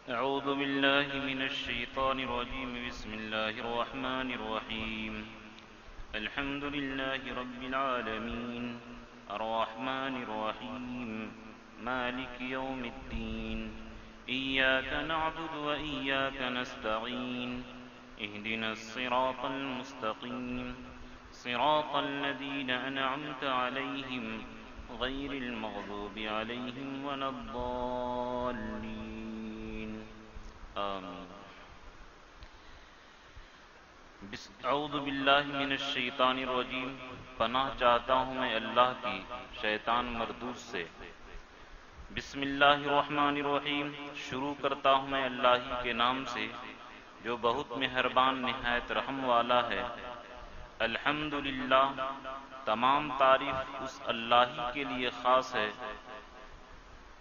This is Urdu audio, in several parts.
أعوذ بالله من الشيطان الرجيم. بسم الله الرحمن الرحيم. الحمد لله رب العالمين الرحمن الرحيم مالك يوم الدين. إياك نعبد وإياك نستعين. اهدنا الصراط المستقيم صراط الذين أنعمت عليهم غير المغضوب عليهم ولا الضالين. آمین. اعوذ باللہ من الشیطان الرجیم. پناہ چاہتا ہوں میں اللہ کی شیطان مردود سے. بسم اللہ الرحمن الرحیم. شروع کرتا ہوں میں اللہ ہی کے نام سے جو بہت مہربان نہایت رحم والا ہے. الحمدللہ. تمام تعریف اس اللہ ہی کے لیے خاص ہے.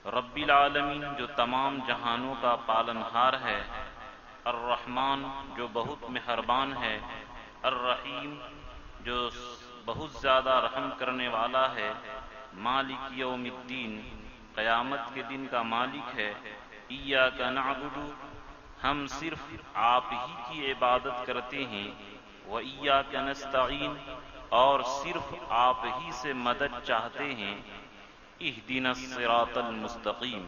رب العالمین جو تمام جہانوں کا پالنہار ہے. الرحمن جو بہت مہربان ہے. الرحیم جو بہت زیادہ رحم کرنے والا ہے. مالک یوم الدین قیامت کے دن کا مالک ہے. ایاک نعبد ہم صرف آپ ہی کی عبادت کرتے ہیں. وایاک نستعین اور صرف آپ ہی سے مدد چاہتے ہیں. اہدنا الصراط المستقیم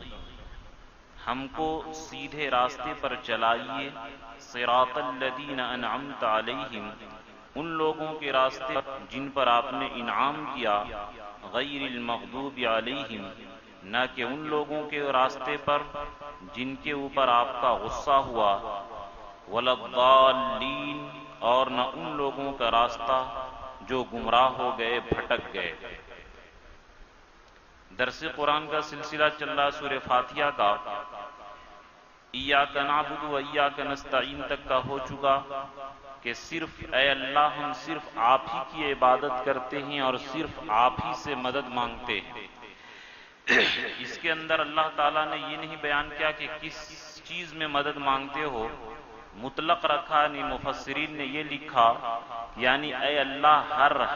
ہم کو سیدھے راستے پر چلائیے. صراط الذین انعمت علیہم ان لوگوں کے راستے جن پر آپ نے انعام کیا. غیر المغضوب علیہم نہ کہ ان لوگوں کے راستے پر جن کے اوپر آپ کا غصہ ہوا. ولا الضالین اور نہ ان لوگوں کا راستہ جو گمراہ ہو گئے بھٹک گئے. درس قرآن کا سلسلہ چل رہا سورہ فاتحہ کا. ایاک نعبد و ایاک نستعین تک کا ہو چکا کہ صرف اے اللہ ہم صرف آپ ہی کی عبادت کرتے ہیں اور صرف آپ ہی سے مدد مانگتے ہیں. اس کے اندر اللہ تعالیٰ نے یہ نہیں بیان کیا کہ کس چیز میں مدد مانگتے ہو. مطلق رکھا. نہیں مفسرین نے یہ لکھا یعنی اے اللہ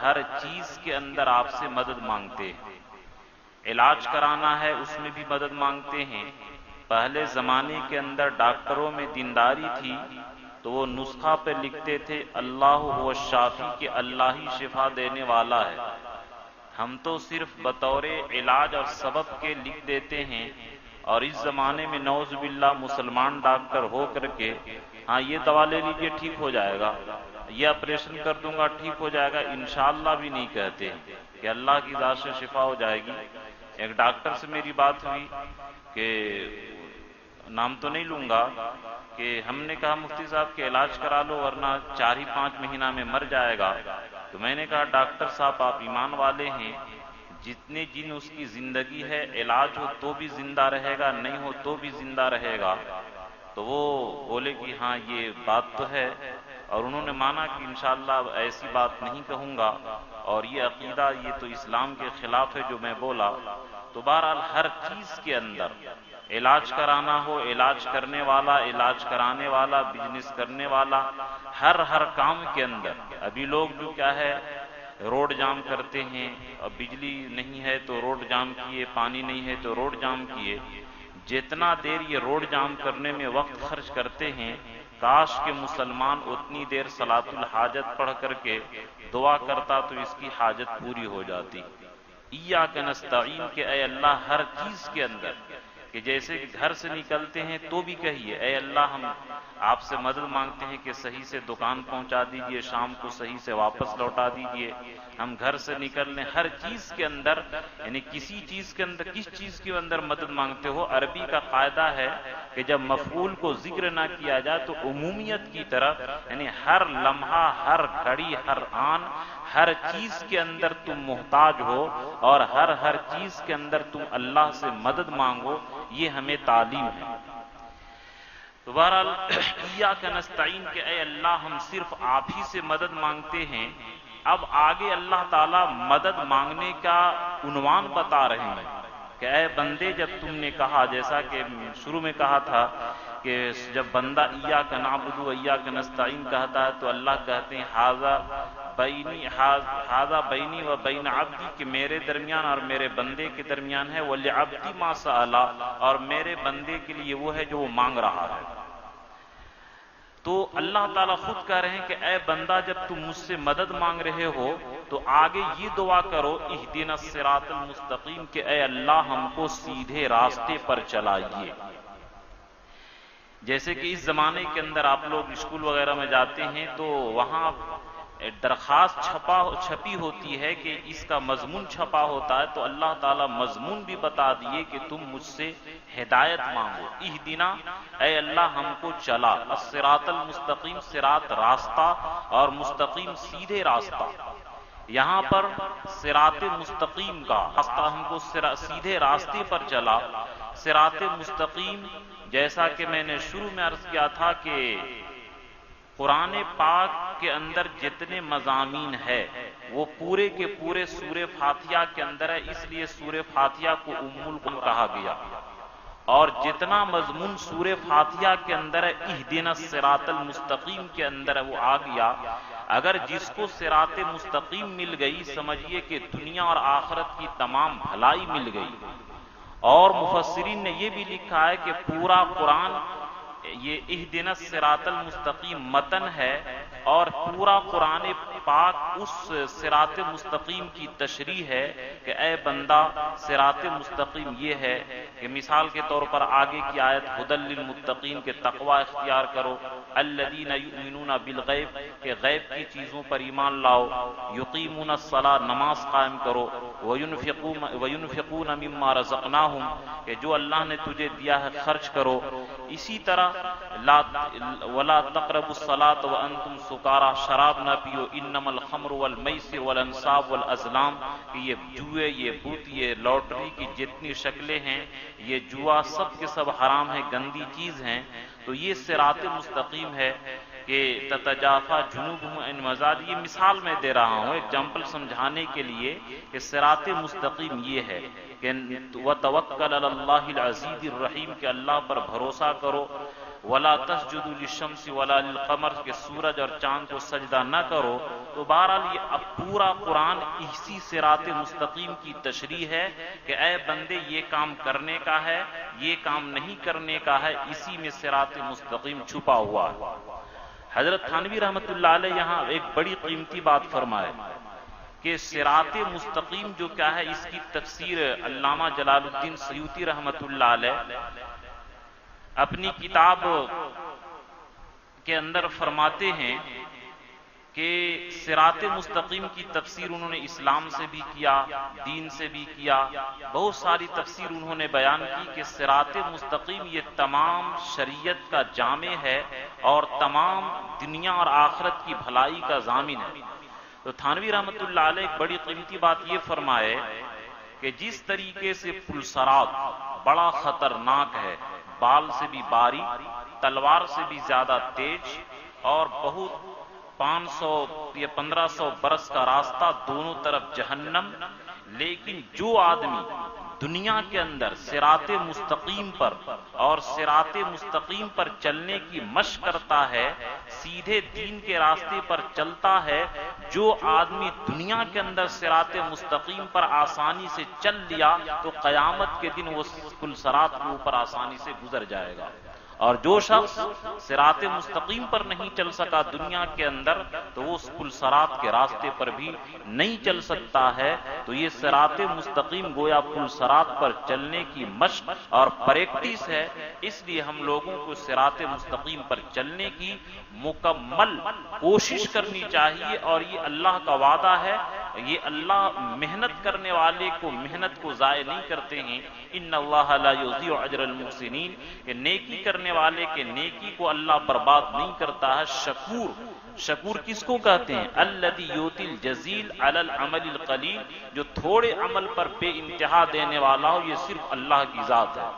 ہر چیز کے اندر آپ سے مدد مانگتے ہیں. علاج کرانا ہے اس میں بھی مدد مانگتے ہیں. پہلے زمانے کے اندر ڈاکٹروں میں دینداری تھی تو وہ نسخہ پہ لکھتے تھے اللہ هو الشافی کہ اللہ ہی شفا دینے والا ہے. ہم تو صرف بطور علاج اور سبب کے لکھ دیتے ہیں. اور اس زمانے میں نعوذ باللہ مسلمان ڈاکٹر ہو کر کے ہاں یہ دوا لے لیجئے ٹھیک ہو جائے گا, یہ آپریشن کر دوں گا ٹھیک ہو جائے گا, انشاءاللہ بھی نہیں کہتے کہ اللہ کی ذات سے شفا ہو جائے گی. ایک ڈاکٹر سے میری بات ہوئی کہ نام تو نہیں لوں گا کہ ہم نے کہا مفتی صاحب کے علاج کرا لو ورنہ 4 ہی 5 مہینہ میں مر جائے گا. تو میں نے کہا ڈاکٹر صاحب آپ ایمان والے ہیں, جتنے دن اس کی زندگی ہے علاج ہو تو بھی زندہ رہے گا نہیں ہو تو بھی زندہ رہے گا. تو وہ بولے کہ ہاں یہ بات تو ہے اور انہوں نے مانا کہ انشاءاللہ ایسی بات نہیں کہوں گا اور یہ عقیدہ یہ تو اسلام کے خلاف ہے جو میں بولا. تو بہرحال ہر چیز کے اندر علاج کرانا ہو علاج کرنے والا, علاج کرانے والا, بزنس کرنے والا, ہر کام کے اندر. ابھی لوگ جو کیا ہے روڈ جام کرتے ہیں, اور بجلی نہیں ہے تو روڈ جام کیے, پانی نہیں ہے تو روڈ جام کیے. جتنا دیر یہ روڈ جام کرنے میں وقت خرچ کرتے ہیں کاش کہ مسلمان اتنی دیر صلاۃ الحاجت پڑھ کر کے دعا کرتا تو اس کی حاجت پوری ہو جاتی. ایاک نستعین کہ اے اللہ ہر چیز کے اندر کہ جیسے کہ گھر سے نکلتے ہیں تو بھی کہیے اے اللہ ہم آپ سے مدد مانگتے ہیں کہ صحیح سے دکان پہنچا دیجئے, شام کو صحیح سے واپس لوٹا دیجئے. ہم گھر سے نکل لیں ہر چیز کے اندر یعنی کسی چیز کے اندر کس چیز کے اندر مدد مانگتے ہو. عربی کا قاعدہ ہے کہ جب مفعول کو ذکر نہ کیا جائے تو عمومیت کی طرف یعنی ہر لمحہ ہر گھڑی ہر آن ہر چیز کے اندر تم محتاج ہو اور ہر چیز کے اندر تم اللہ سے مدد مانگو. یہ ہمیں تعلیم ہے. تو بہرحال ایاک نستعین کہ اے اللہ ہم صرف آپ ہی سے مدد مانگتے ہیں. اب آگے اللہ تعالیٰ مدد مانگنے کا عنوان بتا رہے ہیں کہ اے بندے جب تم نے کہا جیسا کہ شروع میں کہا تھا کہ جب بندہ ایاک نعبد و ایاک نستعین کہتا ہے تو اللہ کہتے ہیں ھذا ھذا بینی و بین عبدی، کہ میرے درمیان اور میرے بندے کے درمیان ہے، ولعبدی ما سأل، اور میرے بندے کے لیے وہ ہے جو وہ مانگ رہا ہے۔ تو اللہ تعالیٰ خود کہہ رہے ہیں کہ اے بندہ جب تم مجھ سے مدد مانگ رہے ہو تو آگے یہ دعا کرو اہدنا الصراط المستقیم، کہ اے اللہ ہم کو سیدھے راستے پر چلائیے۔ جیسے کہ اس زمانے کے اندر آپ لوگ اسکول وغیرہ میں جاتے ہیں تو وہاں درخواست چھپی ہوتی ہے کہ اس کا مضمون چھپا ہوتا ہے، تو اللہ تعالیٰ مضمون بھی بتا دیے کہ تم مجھ سے ہدایت مانگو۔ اہدنا، اے اللہ ہم کو چلا، الصراط المستقیم، صراط راستہ، اور مستقیم سیدھے راستہ۔ یہاں پر صراط مستقیم کا راستہ ہم کو سیدھے راستے پر چلا۔ صراط مستقیم جیسا کہ میں نے شروع میں عرض کیا تھا کہ قرآن پاک کے اندر جتنے مضامین ہے وہ پورے کے پورے سورہ فاتحہ کے اندر ہے، اس لیے سورہ فاتحہ کو ام القرآن کہا گیا۔ اور جتنا مضمون سورہ فاتحہ کے اندر ہے اہدنا الصراط المستقیم کے اندر ہے وہ آ گیا۔ اگر جس کو صراط مستقیم مل گئی سمجھیے کہ دنیا اور آخرت کی تمام بھلائی مل گئی۔ اور مفسرین نے یہ بھی لکھا ہے کہ پورا قرآن یہ اہدنا الصراط المستقیم متن ہے، اور پورا قرآن پاک اس صراط مستقیم کی تشریح ہے کہ اے بندہ صراط مستقیم یہ ہے کہ مثال کے طور پر آگے کی آیت ھدی للمتقین کے تقوی اختیار کرو، الذین یؤمنون بالغیب کہ غیب کی چیزوں پر ایمان لاؤ، یقیمون الصلاۃ نماز قائم کرو، وینفقون مما رزقناہم کہ جو اللہ نے تجھے دیا ہے خرچ کرو۔ اسی طرح ولا تقربوا الصلاۃ وانتم سکارى شراب نہ پیو، انما الخمر والمیسر والانصاب والازلام کہ یہ جوئے، یہ بت، یہ لاٹری کی جتنی شکلیں ہیں، یہ جوا سب کے سب حرام ہیں، گندی چیز ہیں۔ تو یہ صراط مستقیم ہے کہ تتجافا جنوبہم عن المضاجع، یہ مثال میں دے رہا ہوں ایگزامپل سمجھانے کے لیے کہ صراط مستقیم یہ ہے کہ وتوکل علی اللہ العزیز الرحیم کہ اللہ پر بھروسہ کرو، ولا تسجدوا للشمس ولا للقمر کہ سورج اور چاند کو سجدہ نہ کرو۔ تو بہرحال یہ اب پورا قرآن اسی صراط مستقیم کی تشریح ہے کہ اے بندے یہ کام کرنے کا ہے، یہ کام نہیں کرنے کا ہے، اسی میں صراط مستقیم چھپا ہوا ہے۔ حضرت تھانوی رحمۃ اللہ علیہ یہاں ایک بڑی قیمتی بات فرمائے کہ صراط مستقیم جو کیا ہے، اس کی تفسیر علامہ جلال الدین سیوطی رحمۃ اللہ علیہ اپنی کتاب کے اندر فرماتے ہیں کہ صراط مستقیم کی تفسیر انہوں نے اسلام سے بھی کیا، دین سے بھی کیا، بہت ساری تفسیر انہوں نے بیان کی کہ صراط مستقیم یہ تمام شریعت کا جامع ہے اور تمام دنیا اور آخرت کی بھلائی کا ضامن ہے۔ تو تھانوی رحمۃ اللہ علیہ ایک بڑی قیمتی بات یہ فرمائے کہ جس طریقے سے پلسرات بڑا خطرناک ہے، بال سے بھی باری، تلوار سے بھی زیادہ تیز، اور بہت 500 یا 1500 برس کا راستہ، دونوں طرف جہنم، لیکن جو آدمی دنیا کے اندر صراط مستقیم پر اور صراط مستقیم پر چلنے کی مشق کرتا ہے، سیدھے دین کے راستے پر چلتا ہے، جو آدمی دنیا کے اندر صراط مستقیم پر آسانی سے چل لیا تو قیامت کے دن وہ پل صراط کے اوپر آسانی سے گزر جائے گا۔ اور جو شخص صراط مستقیم پر نہیں چل سکا دنیا کے اندر تو وہ اس پل صراط کے راستے پر بھی نہیں چل سکتا ہے۔ تو یہ صراط مستقیم گویا پل صراط پر چلنے کی مشق اور پریکٹس ہے، اس لیے ہم لوگوں کو صراط مستقیم پر چلنے کی مکمل کوشش کرنی چاہیے، اور یہ اللہ کا وعدہ ہے، یہ اللہ محنت کرنے والے کو محنت کو ضائع نہیں کرتے ہیں۔ ان اللہ لا یضیع اجر المحسنین کہ نیکی کرنے والے کے نیکی کو اللہ برباد نہیں کرتا ہے۔ شکور کس کو کہتے ہیں؟ الذی یؤتی الجزیل علی العمل القلیل، جو تھوڑے عمل پر بے انتہا دینے والا ہو، یہ صرف اللہ کی ذات ہے۔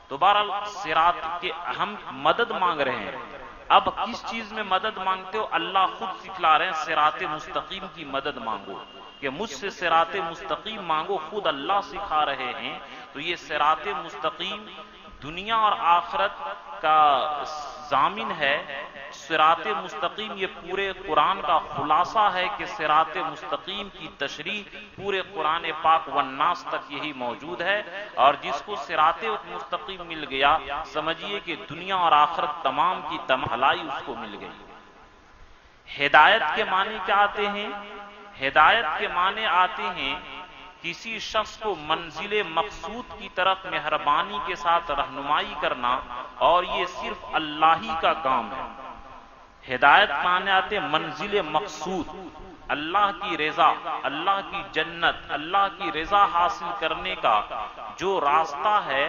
تو بہرحال صراط کے ہم مدد مانگ رہے ہیں، اب کس چیز میں مدد مانگتے ہو؟ اللہ خود سکھلا رہے ہیں صراط مستقیم کی مدد مانگو، کہ مجھ سے صراط مستقیم مانگو، خود اللہ سکھا رہے ہیں۔ تو یہ صراط مستقیم دنیا اور آخرت کا ضامن ہے صراط مستقیم، یہ پورے قرآن کا خلاصہ ہے کہ صراط مستقیم کی تشریح پورے قرآن پاک والناس تک یہی موجود ہے، اور جس کو صراط مستقیم مل گیا سمجھیے کہ دنیا اور آخرت تمام کی بھلائی اس کو مل گئی۔ ہدایت کے معنی کیا آتے ہیں؟ ہدایت کے معنی آتے ہیں کسی شخص کو منزل مقصود کی طرف مہربانی کے ساتھ رہنمائی کرنا، اور یہ صرف اللہ ہی کا کام ہے۔ ہدایت معنی آتے ہیں منزل مقصود، اللہ کی رضا، اللہ کی جنت، اللہ کی رضا حاصل کرنے کا جو راستہ ہے،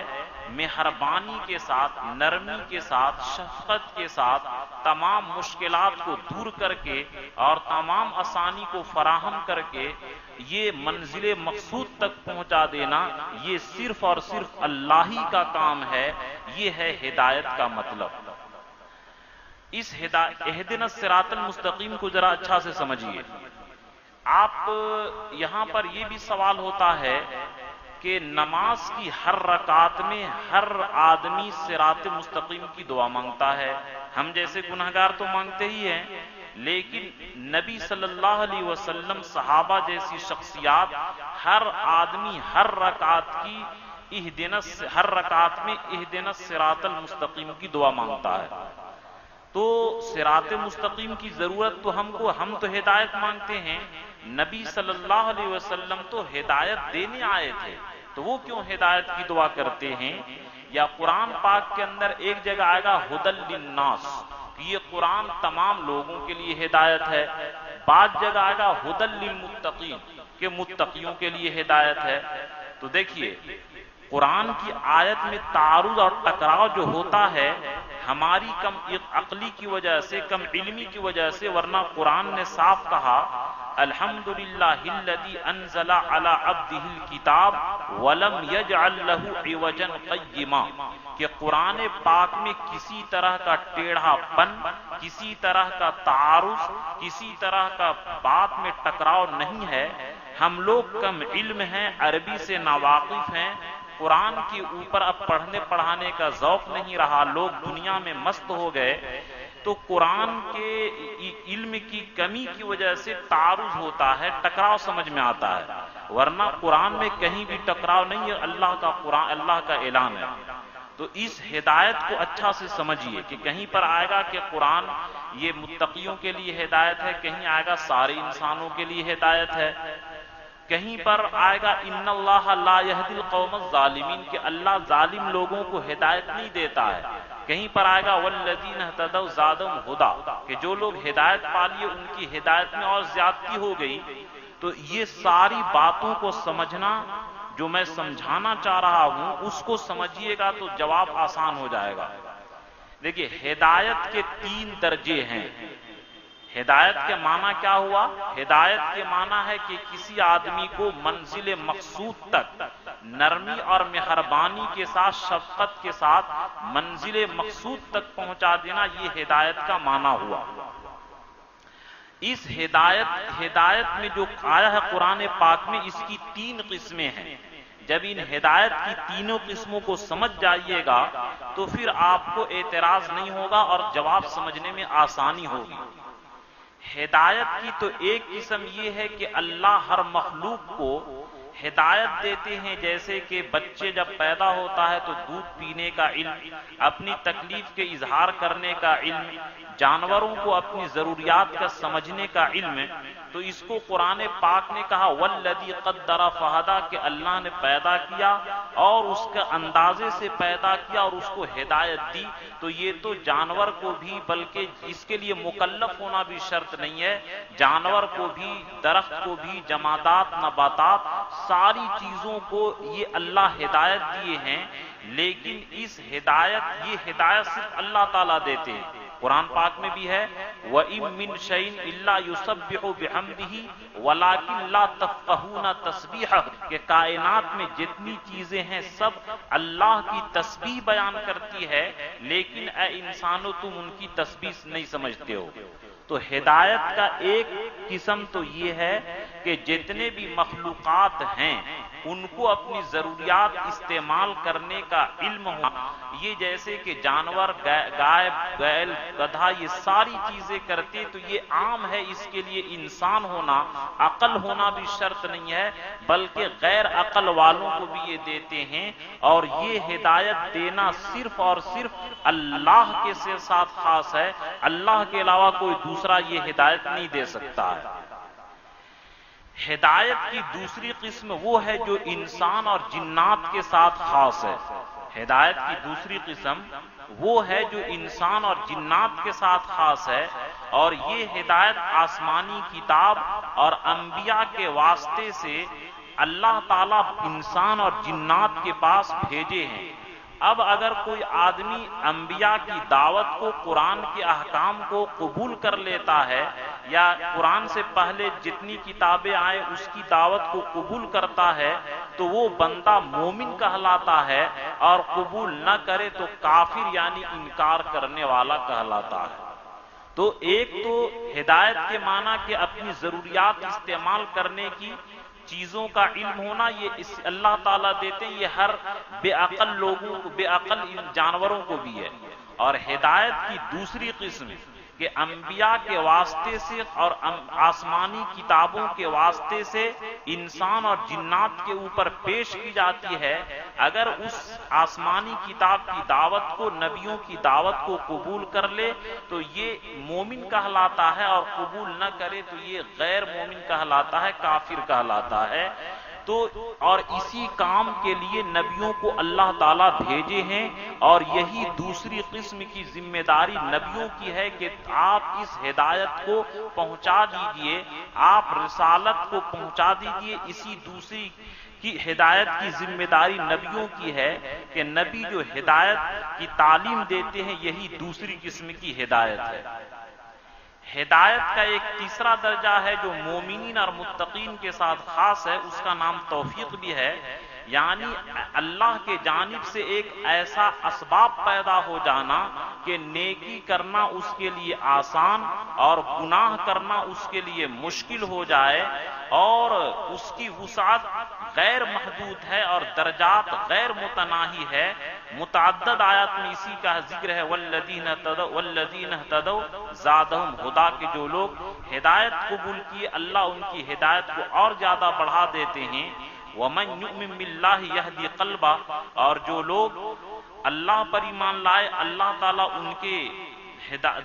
مہربانی کے ساتھ، نرمی کے ساتھ، شفقت کے ساتھ تمام مشکلات کو دور کر کے اور تمام آسانی کو فراہم کر کے یہ منزل مقصود تک پہنچا دینا، یہ صرف اور صرف اللہ ہی کا کام ہے۔ یہ ہے ہدایت کا مطلب۔ اس اہدنا الصراط المستقیم کو ذرا اچھا سے سمجھیے۔ آپ یہاں پر یہ بھی سوال ہوتا ہے کہ نماز کی ہر رکعت میں ہر آدمی صراط مستقیم کی دعا مانگتا ہے، ہم جیسے گنہگار تو مانگتے ہی ہیں، لیکن نبی صلی اللہ علیہ وسلم، صحابہ جیسی شخصیات، ہر آدمی ہر رکعت میں اہدنا الصراط المستقیم کی دعا مانگتا ہے۔ تو صراط مستقیم کی ضرورت تو ہم تو ہدایت مانگتے ہیں، نبی صلی اللہ علیہ وسلم تو ہدایت دینے آئے تھے، تو وہ کیوں ہدایت کی دعا کرتے ہیں؟ یا قرآن پاک کے اندر ایک جگہ آئے گا ہدی للناس، کہ یہ قرآن تمام لوگوں کے لیے ہدایت ہے، بعض جگہ آئے گا ہدی للمتقین، کہ متقیوں کے لیے ہدایت ہے۔ تو دیکھیے قرآن کی آیت میں تعارض اور ٹکراؤ جو ہوتا ہے ہماری کم عقلی کی وجہ سے، کم علمی کی وجہ سے، ورنہ قرآن نے صاف کہا الحمدللہ الذی انزل علی عبدہ الکتاب ولم یجعل لہ عوجا قیما، کہ قرآن پاک میں کسی طرح کا ٹیڑھا پن، کسی طرح کا تعارض، کسی طرح کا بات میں ٹکراؤ نہیں ہے۔ ہم لوگ کم علم ہیں، عربی سے ناواقف ہیں، قرآن کے اوپر اب پڑھنے پڑھانے کا ذوق نہیں رہا، لوگ دنیا میں مست ہو گئے، تو قرآن کے علم کی کمی کی وجہ سے تعارض ہوتا ہے، ٹکراؤ سمجھ میں آتا ہے، ورنہ قرآن میں کہیں بھی ٹکراؤ نہیں ہے، اللہ کا قرآن، اللہ کا اعلان ہے۔ تو اس ہدایت کو اچھا سے سمجھیے کہ کہیں پر آئے گا کہ قرآن یہ متقیوں کے لیے ہدایت ہے، کہیں آئے گا سارے انسانوں کے لیے ہدایت ہے، کہیں پر آئے گا ان اللہ لا یہدی القوم الظالمین، کہ اللہ ظالم لوگوں کو ہدایت نہیں دیتا ہے، کہیں پر آئے گا والذین اہتدوا زادہم ھدا، کہ جو لوگ ہدایت پا لیے ان کی ہدایت میں اور زیادتی ہو گئی۔ تو یہ ساری باتوں کو سمجھنا، جو میں سمجھانا چاہ رہا ہوں اس کو سمجھیے گا تو جواب آسان ہو جائے گا۔ دیکھیے ہدایت کے 3 درجے ہیں۔ ہدایت کے معنی کیا ہوا؟ ہدایت کے معنی ہے کہ کسی آدمی کو منزل مقصود تک نرمی اور مہربانی کے ساتھ، شفقت کے ساتھ منزل مقصود تک پہنچا دینا، یہ ہدایت کا معنی ہوا۔ اس ہدایت میں جو آیا ہے قرآن پاک میں، اس کی 3 قسمیں ہیں۔ جب ان ہدایت کی تینوں قسموں کو سمجھ جائیے گا تو پھر آپ کو اعتراض نہیں ہوگا اور جواب سمجھنے میں آسانی ہوگی۔ ہدایت کی تو ایک قسم یہ ہے کہ اللہ ہر مخلوق کو ہدایت دیتے ہیں، جیسے کہ بچے جب پیدا ہوتا ہے تو دودھ پینے کا علم، اپنی تکلیف کے اظہار کرنے کا علم، جانوروں کو اپنی ضروریات کا سمجھنے کا علم، تو اس کو قرآن پاک نے کہا والذی قدر فہدی، کہ اللہ نے پیدا کیا اور اس کے اندازے سے پیدا کیا اور اس کو ہدایت دی۔ تو یہ تو جانور کو بھی، بلکہ اس کے لیے مکلف ہونا بھی شرط نہیں ہے، جانور کو بھی، درخت کو بھی، جمادات، نباتات، ساری چیزوں کو یہ اللہ ہدایت دیے ہیں، لیکن اس یہ ہدایت صرف اللہ تعالیٰ دیتے ہیں۔ قرآن پاک میں بھی ہے وَإِن مِّن شَيْءٍ إِلَّا يُسَبِّحُ بِحَمْدِهِ وَلَٰكِن لَّا تَفْقَهُونَ تَسْبِيحَهُ، کہ کائنات میں جتنی چیزیں ہیں سب اللہ کی تسبیح بیان کرتی ہے، لیکن اے انسانوں تم ان کی تسبیح نہیں سمجھتے ہو۔ تو ہدایت کا ایک قسم تو یہ ہے کہ جتنے بھی مخلوقات ہیں ان کو اپنی ضروریات استعمال کرنے کا علم ہونا، یہ جیسے کہ جانور گائے بیل گدھا یہ ساری چیزیں کرتے تو یہ عام ہے، اس کے لیے انسان ہونا عقل ہونا بھی شرط نہیں ہے، بلکہ غیر عقل والوں کو بھی یہ دیتے ہیں، اور یہ ہدایت دینا صرف اور صرف اللہ کے ساتھ خاص ہے، اللہ کے علاوہ کوئی دوسرا یہ ہدایت نہیں دے سکتا ہے۔ ہدایت کی دوسری قسم وہ ہے جو انسان اور جنات کے ساتھ خاص ہے۔ ہدایت کی دوسری قسم وہ ہے جو انسان اور جنات کے ساتھ خاص ہے، اور یہ ہدایت آسمانی کتاب اور انبیاء کے واسطے سے اللہ تعالیٰ انسان اور جنات کے پاس بھیجے ہیں۔ اب اگر کوئی آدمی انبیاء کی دعوت کو، قرآن کے احکام کو قبول کر لیتا ہے، یا قرآن سے پہلے جتنی کتابیں آئے اس کی دعوت کو قبول کرتا ہے، تو وہ بندہ مومن کہلاتا ہے، اور قبول نہ کرے تو کافر یعنی انکار کرنے والا کہلاتا ہے۔ تو ایک تو ہدایت کے معنی کہ اپنی ضروریات استعمال کرنے کی چیزوں کا علم ہونا، یہ اللہ تعالیٰ دیتے ہیں، یہ ہر بے عقل لوگوں کو، بے عقل جانوروں کو بھی ہے۔ اور ہدایت کی دوسری قسم کہ انبیاء کے واسطے سے اور آسمانی کتابوں کے واسطے سے انسان اور جنات کے اوپر پیش کی جاتی ہے، اگر اس آسمانی کتاب کی دعوت کو، نبیوں کی دعوت کو قبول کر لے تو یہ مومن کہلاتا ہے، اور قبول نہ کرے تو یہ غیر مومن کہلاتا ہے، کافر کہلاتا ہے۔ تو اور اسی کام کے لیے نبیوں کو اللہ تعالیٰ بھیجے ہیں، اور یہی دوسری قسم کی ذمہ داری نبیوں کی ہے کہ آپ اس ہدایت کو پہنچا دیجئے، آپ رسالت کو پہنچا دیجئے۔ اسی دوسری کی ہدایت کی ذمہ داری نبیوں کی ہے کہ نبی جو ہدایت کی تعلیم دیتے ہیں، یہی دوسری قسم کی ہدایت ہے۔ ہدایت کا ایک تیسرا درجہ ہے جو مومنین اور متقین کے ساتھ خاص ہے، اس کا نام توفیق بھی ہے، یعنی اللہ کے جانب سے ایک ایسا اسباب پیدا ہو جانا کہ نیکی کرنا اس کے لیے آسان اور گناہ کرنا اس کے لیے مشکل ہو جائے، اور اس کی وسعت غیر محدود ہے اور درجات غیر متناہی ہے۔ متعدد آیات میں اسی کا ذکر ہے، والذین اہتدوا زادہم ہدا، کہ جو لوگ ہدایت قبول کیے اللہ ان کی ہدایت کو اور زیادہ بڑھا دیتے ہیں۔ وَمَن يُؤْمِن بِاللَّهِ يَهْدِ قَلْبَهُ، اور جو لوگ اللہ پر ایمان لائے اللہ تعالیٰ ان کے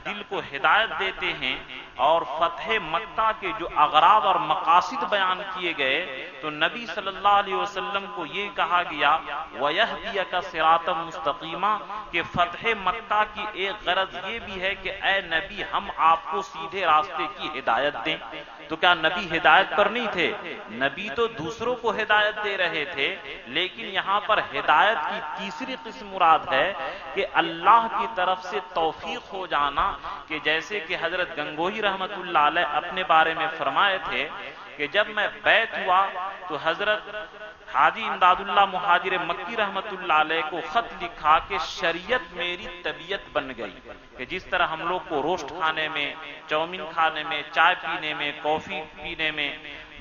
دل کو ہدایت دیتے ہیں۔ اور فتح مکہ کے جو اغراض اور مقاصد بیان کیے گئے تو نبی صلی اللہ علیہ وسلم کو یہ کہا گیا وَيَهْدِيَكَ صِرَاطًا مُسْتَقِيمًا، کہ فتح مکہ کی ایک غرض یہ بھی ہے کہ اے نبی ہم آپ کو سیدھے راستے کی ہدایت دیں۔ تو کیا نبی ہدایت پر نہیں تھے؟ نبی تو دوسروں کو ہدایت دے رہے تھے، لیکن یہاں پر ہدایت کی تیسری قسم مراد ہے کہ اللہ کی طرف سے توفیق ہو جانا، کہ جیسے کہ حضرت گنگوہی رحمت اللہ علیہ اپنے بارے میں فرمائے تھے کہ جب میں بیعت ہوا تو حضرت حاجی امداد اللہ مہاجر مکی رحمت اللہ علیہ کو خط لکھا کہ شریعت میری طبیعت بن گئی، کہ جس طرح ہم لوگ کو روسٹ کھانے میں، چاؤمین کھانے میں، چائے پینے میں، کافی پینے میں،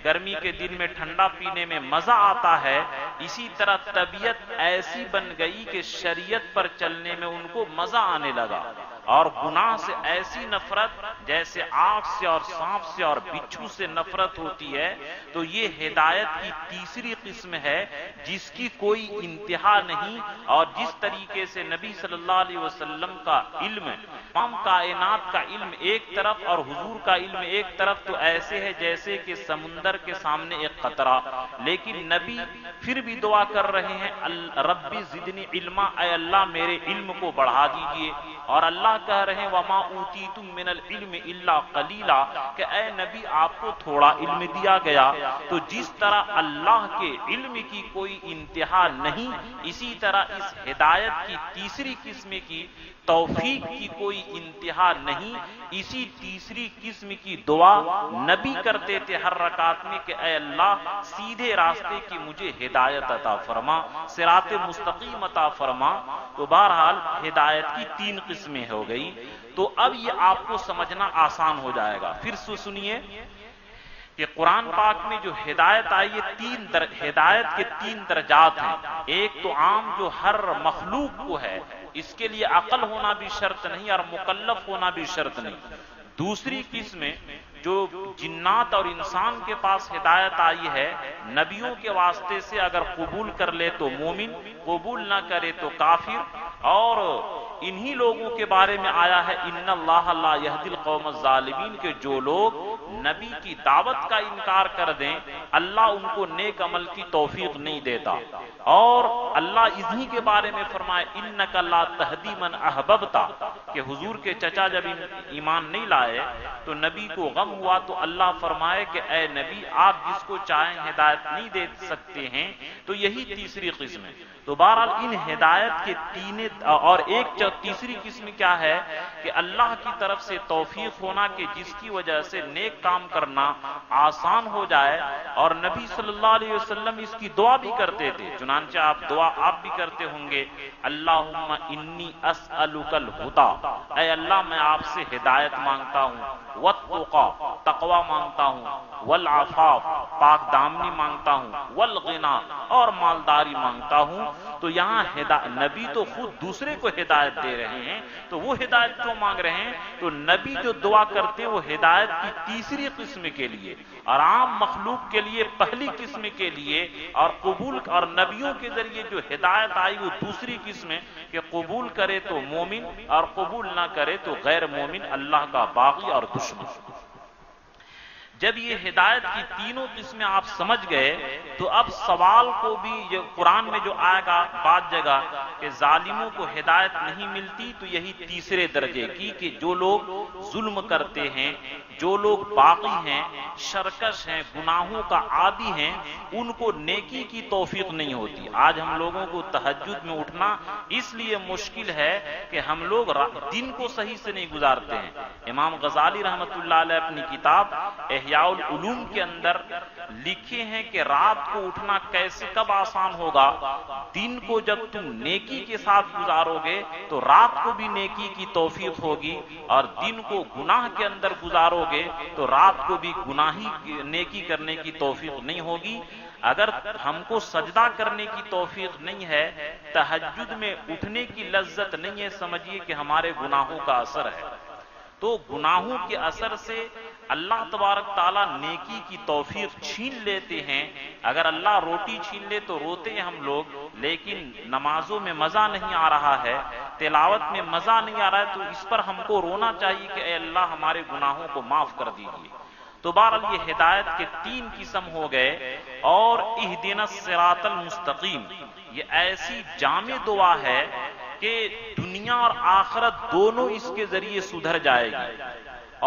گرمی کے دن میں ٹھنڈا پینے میں مزہ آتا ہے، اسی طرح طبیعت ایسی بن گئی کہ شریعت پر چلنے میں ان کو مزہ آنے لگا، اور گناہ سے ایسی نفرت جیسے آگ سے اور سانپ سے اور بچھو سے نفرت ہوتی ہے۔ تو یہ ہدایت کی تیسری قسم ہے جس کی کوئی انتہا نہیں، اور جس طریقے سے نبی صلی اللہ علیہ وسلم کا علم، تمام کائنات کا علم ایک طرف اور حضور کا علم ایک طرف، تو ایسے ہے جیسے کہ سمندر کے سامنے ایک قطرہ، لیکن نبی پھر بھی دعا کر رہے ہیں ربی زدنی علما، اے اللہ میرے علم کو بڑھا دیجئے، اور اللہ کہہ رہے ہیں وما اوتیتم من العلم الا قلیلا، کہ اے نبی آپ کو تھوڑا علم دیا گیا۔ تو جس طرح اللہ کے علم کی کوئی انتہا نہیں، اسی طرح اس ہدایت کی تیسری قسم کی توفیق کی کوئی انتہا نہیں۔ اسی تیسری قسم کی دعا نبی کرتے تھے ہر رکعت میں کہ اے اللہ سیدھے راستے کی مجھے ہدایت عطا فرما، صراط مستقیم عطا فرما۔ تو بہرحال ہدایت کی تین قسمیں ہو گئی، تو اب یہ آپ کو سمجھنا آسان ہو جائے گا۔ پھر سنیے کہ قرآن پاک میں جو ہدایت آئی ہے ہدایت کے 3 درجات ہیں. ایک تو عام جو ہر مخلوق کو ہے، اس کے لیے عقل ہونا بھی شرط نہیں اور مکلف ہونا بھی شرط نہیں. دوسری قسم جو جنات اور انسان کے پاس ہدایت آئی ہے، نبیوں کے واسطے سے اگر قبول کر لے تو مومن، قبول نہ کرے تو کافر. اور انہی لوگوں کے بارے میں آیا ہے ان اللہ لا یہدی القوم الظالمین، کہ جو لوگ نبی کی دعوت کا انکار کر دیں اللہ ان کو نیک عمل کی توفیق نہیں دیتا. اور اللہ انہی کے بارے میں فرمائے انک لا تہدی من احببت، کہ حضور کے چچا جب ایمان نہیں لائے تو نبی کو غم ہوا تو اللہ فرمائے کہ اے نبی آپ جس کو چاہیں ہدایت نہیں دے سکتے ہیں. تو یہی تیسری قسم ہے. تو بہرحال ان ہدایت کے اور ایک تیسری قسم کیا ہے کہ اللہ کی طرف سے توفیق ہونا کہ جس کی وجہ سے نیک کام کرنا آسان ہو جائے. اور نبی صلی اللہ علیہ وسلم اس کی دعا بھی کرتے تھے، چنانچہ دعا آپ بھی کرتے ہوں گے، اللہم انی اسألک الہدی، اے اللہ میں آپ سے ہدایت مانگتا ہوں، والتقی تقوی مانگتا ہوں، والعفاف پاک دامنی مانگتا ہوں، والغنا اور مالداری مانگتا ہوں. تو یہاں نبی تو خود دوسرے کو ہدایت دے رہے ہیں، تو وہ ہدایت کیوں مانگ رہے ہیں؟ تو نبی جو دعا کرتے وہ ہدایت کی تیسری قسم کے لیے اور عام مخلوق کے لیے پہلی قسم کے لیے، اور قبول اور نبیوں کے ذریعے جو ہدایت آئی وہ دوسری قسم ہے کہ قبول کرے تو مومن اور قبول نہ کرے تو غیر مومن، اللہ کا باغی اور دشمن. جب یہ ہدایت کی تینوں قسمیں آپ سمجھ گئے تو اب سوال کو بھی یہ قرآن میں جو آئے گا بعض جگہ کہ ظالموں کو ہدایت نہیں ملتی، تو یہی تیسرے درجے کی کہ جو لوگ ظلم کرتے ہیں، جو لوگ باغی ہیں، شرکش ہیں، گناہوں کا عادی ہیں، ان کو نیکی کی توفیق نہیں ہوتی. آج ہم لوگوں کو تہجد میں اٹھنا اس لیے مشکل ہے کہ ہم لوگ دن کو صحیح سے نہیں گزارتے ہیں. امام غزالی رحمۃ اللہ علیہ اپنی کتاب احیاء العلوم کے اندر لکھے ہیں کہ رات کو اٹھنا کیسے کب آسان ہوگا؟ دن کو جب تم نیکی کے ساتھ گزارو گے تو رات کو بھی نیکی کی توفیق ہوگی، اور دن کو گناہ کے اندر گزارو گے تو رات کو بھی نیکی کرنے کی توفیق نہیں ہوگی. اگر ہم کو سجدہ کرنے کی توفیق نہیں ہے، تہجد میں اٹھنے کی لذت نہیں ہے، سمجھیے کہ ہمارے گناہوں کا اثر ہے. تو گناہوں کے اثر سے اللہ تبارک تعالیٰ نیکی کی توفیق چھین لیتے ہیں. اگر اللہ روٹی چھین لے تو روتے ہیں ہم لوگ، لیکن نمازوں میں مزہ نہیں آ رہا ہے، تلاوت میں مزہ نہیں آ رہا ہے، تو اس پر ہم کو رونا چاہیے کہ اے اللہ ہمارے گناہوں کو معاف کر دیجیے. تو بہرحال یہ ہدایت کے 3 قسم ہو گئے. اور اہدنا الصراط المستقیم یہ ایسی جامع دعا ہے کہ دنیا اور آخرت دونوں اس کے ذریعے سدھر جائے گی،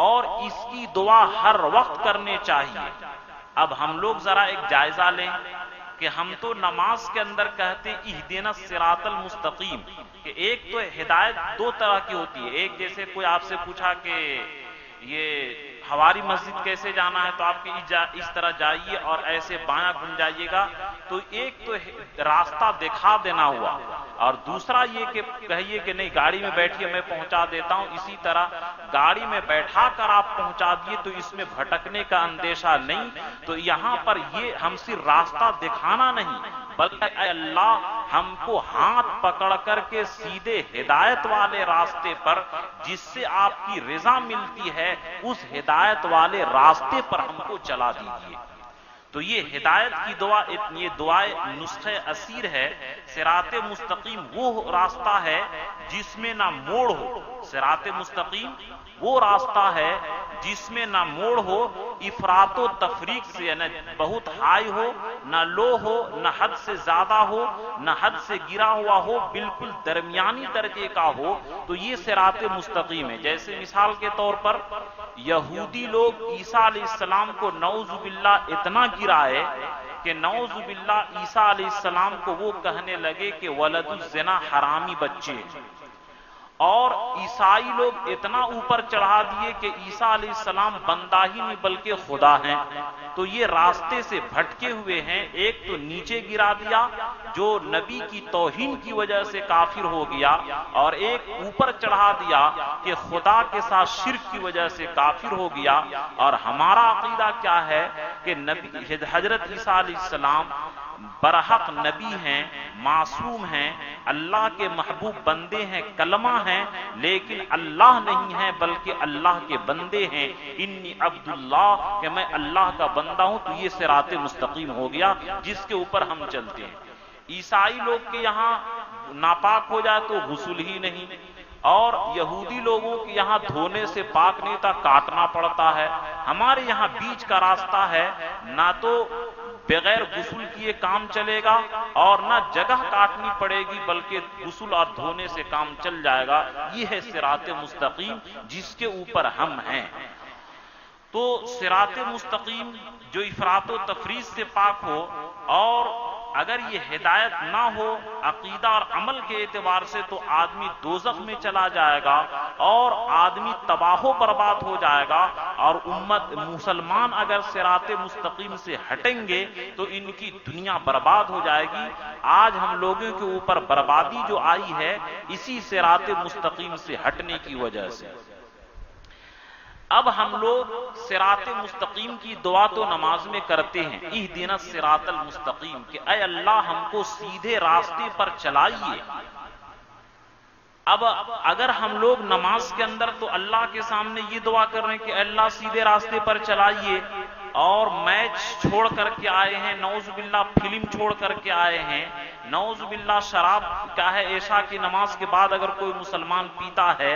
اور اس کی دعا ہر وقت کرنے چاہیے. اب ہم لوگ ذرا ایک جائزہ لیں کہ ہم تو نماز کے اندر کہتے اہدنا الصراط المستقیم، کہ ایک تو ہدایت 2 طرح کی ہوتی ہے. ایک جیسے کوئی آپ سے پوچھا کہ یہ ہماری مسجد کیسے جانا ہے تو آپ کی اس طرح جائیے اور ایسے بایاں گھوم جائیے گا، تو ایک تو راستہ دکھا دینا ہوا، اور دوسرا یہ کہ کہیے کہ نہیں گاڑی میں بیٹھیے میں پہنچا دیتا ہوں، اسی طرح گاڑی میں بیٹھا کر آپ پہنچا دیے تو اس میں بھٹکنے کا اندیشہ نہیں. تو یہاں پر یہ ہم صرف راستہ دکھانا نہیں بلکہ اے اللہ ہم کو ہاتھ پکڑ کر کے سیدھے ہدایت والے راستے پر جس سے آپ کی رضا ملتی ہے اس ہدایت والے راستے پر ہم کو چلا دیجیے. تو یہ ہدایت کی دعا، یہ دعائے نسخہ اسیر ہے. صراط مستقیم وہ راستہ ہے جس میں نہ موڑ ہو، صراط مستقیم وہ راستہ ہے جس میں نہ موڑ ہو، افراط و تفریق سے نہ بہت ہائی ہو، نہ لو ہو، نہ حد سے زیادہ ہو، نہ حد سے گرا ہوا ہو، بالکل درمیانی درجے کا ہو. تو یہ صراط مستقیم ہے. جیسے مثال کے طور پر یہودی لوگ عیسیٰ علیہ السلام کو نعوذ باللہ اتنا گرائے کہ نعوذ باللہ عیسیٰ علیہ السلام کو وہ کہنے لگے کہ ولد الزنا حرامی بچے. اور عیسائی لوگ اتنا اوپر چڑھا دیے کہ عیسیٰ علیہ السلام بندہ ہی نہیں بلکہ خدا ہیں. تو یہ راستے سے بھٹکے ہوئے ہیں. ایک تو نیچے گرا دیا جو نبی کی توہین کی وجہ سے کافر ہو گیا، اور ایک اوپر چڑھا دیا کہ خدا کے ساتھ شرک کی وجہ سے کافر ہو گیا. اور ہمارا عقیدہ کیا ہے کہ نبی حضرت عیسیٰ علیہ السلام برحق نبی ہیں، معصوم ہیں، اللہ کے محبوب بندے ہیں، کلمہ ہیں، لیکن اللہ نہیں ہیں بلکہ اللہ کے بندے ہیں. انی عبداللہ، کہ میں اللہ کا بندہ ہوں. تو یہ صراط مستقیم ہو گیا جس کے اوپر ہم چلتے ہیں. عیسائی لوگ کے یہاں ناپاک ہو جائے تو غسل ہی نہیں، اور یہودی لوگوں کے یہاں دھونے سے پاک نہیں تھا، کاٹنا پڑتا ہے. ہمارے یہاں بیچ کا راستہ ہے، نہ تو بغیر غسل کیے کام چلے گا اور نہ جگہ کاٹنی پڑے گی بلکہ غسل اور دھونے سے کام چل جائے گا. یہ ہے صراط مستقیم جس کے اوپر ہم ہیں. تو صراط مستقیم جو افراط و تفریط سے پاک ہو، اور اگر یہ ہدایت نہ ہو عقیدہ اور عمل کے اعتبار سے تو آدمی دوزخ میں چلا جائے گا اور آدمی تباہ و برباد ہو جائے گا. اور امت مسلمان اگر صراط مستقیم سے ہٹیں گے تو ان کی دنیا برباد ہو جائے گی. آج ہم لوگوں کے اوپر بربادی جو آئی ہے اسی صراط مستقیم سے ہٹنے کی وجہ سے. اب ہم لوگ صراط مستقیم کی دعا تو نماز میں کرتے ہیں، اہدنا الصراط المستقیم، کہ اے اللہ ہم کو سیدھے راستے پر چلائیے. اب اگر ہم لوگ نماز کے اندر تو اللہ کے سامنے یہ دعا کر رہے ہیں کہ اے اللہ سیدھے راستے پر چلائیے، اور میچ چھوڑ کر کے آئے ہیں، نعوذ باللہ فلم چھوڑ کر کے آئے ہیں، نعوذ باللہ شراب کیا ہے عشاء کی نماز کے بعد اگر کوئی مسلمان پیتا ہے،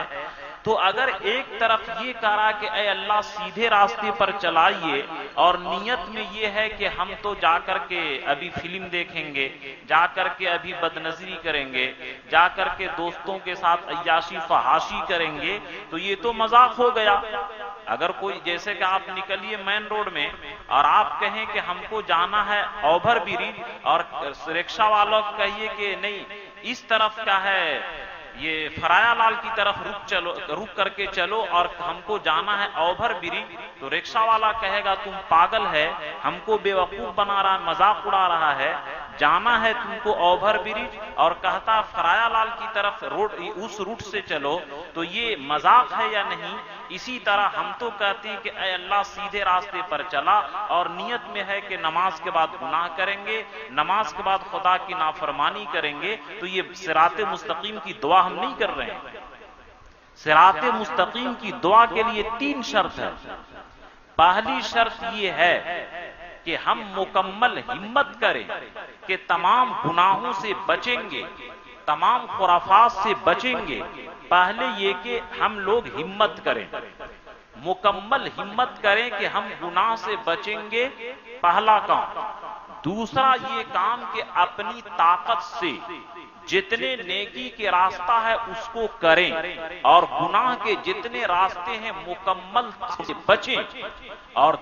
تو اگر ایک طرف یہ کہہ رہا کہ اے اللہ سیدھے راستے پر چلائیے، اور نیت میں یہ ہے کہ ہم تو جا کر کے ابھی فلم دیکھیں گے، جا کر کے ابھی بدنظری کریں گے، جا کر کے دوستوں کے ساتھ عیاشی فحاشی کریں گے، تو یہ تو مذاق ہو گیا. اگر کوئی جیسے کہ آپ نکلیے مین روڈ میں اور آپ کہیں کہ ہم کو جانا ہے اوبھر برج، اور رکشہ والوں کو کہیے کہ نہیں اس طرف کیا ہے یہ فرایا لال کی طرف رک کر کے چلو اور ہم کو جانا ہے اوبھر برج، تو رکشہ والا کہے گا تم پاگل ہے، ہم کو بیوقوف بنا رہا ہے، مذاق اڑا رہا ہے، جانا ہے تم کو اوبھر برج اور کہتا فرایا لال کی طرف اس روٹ سے چلو، تو یہ مذاق ہے یا نہیں؟ اسی طرح ہم تو کہتے ہیں کہ اے اللہ سیدھے راستے پر چلا، اور نیت میں ہے کہ نماز کے بعد گناہ کریں گے، نماز کے بعد خدا کی نافرمانی کریں گے، تو یہ صراط مستقیم کی دعا ہم نہیں کر رہے ہیں. صراط مستقیم کی دعا کے لیے 3 شرط ہے. پہلی شرط یہ ہے کہ ہم مکمل ہمت کریں کہ تمام گناہوں سے بچیں گے، تمام خرافات سے بچیں گے. پہلے یہ کہ ہم لوگ ہمت کریں، مکمل ہمت کریں کہ ہم گناہ سے بچیں گے، پہلا کام. دوسرا یہ کام کہ اپنی طاقت سے جتنے نیکی کے راستہ ہے اس کو کریں، اور گناہ کے جتنے راستے ہیں مکمل سے بچیں. اور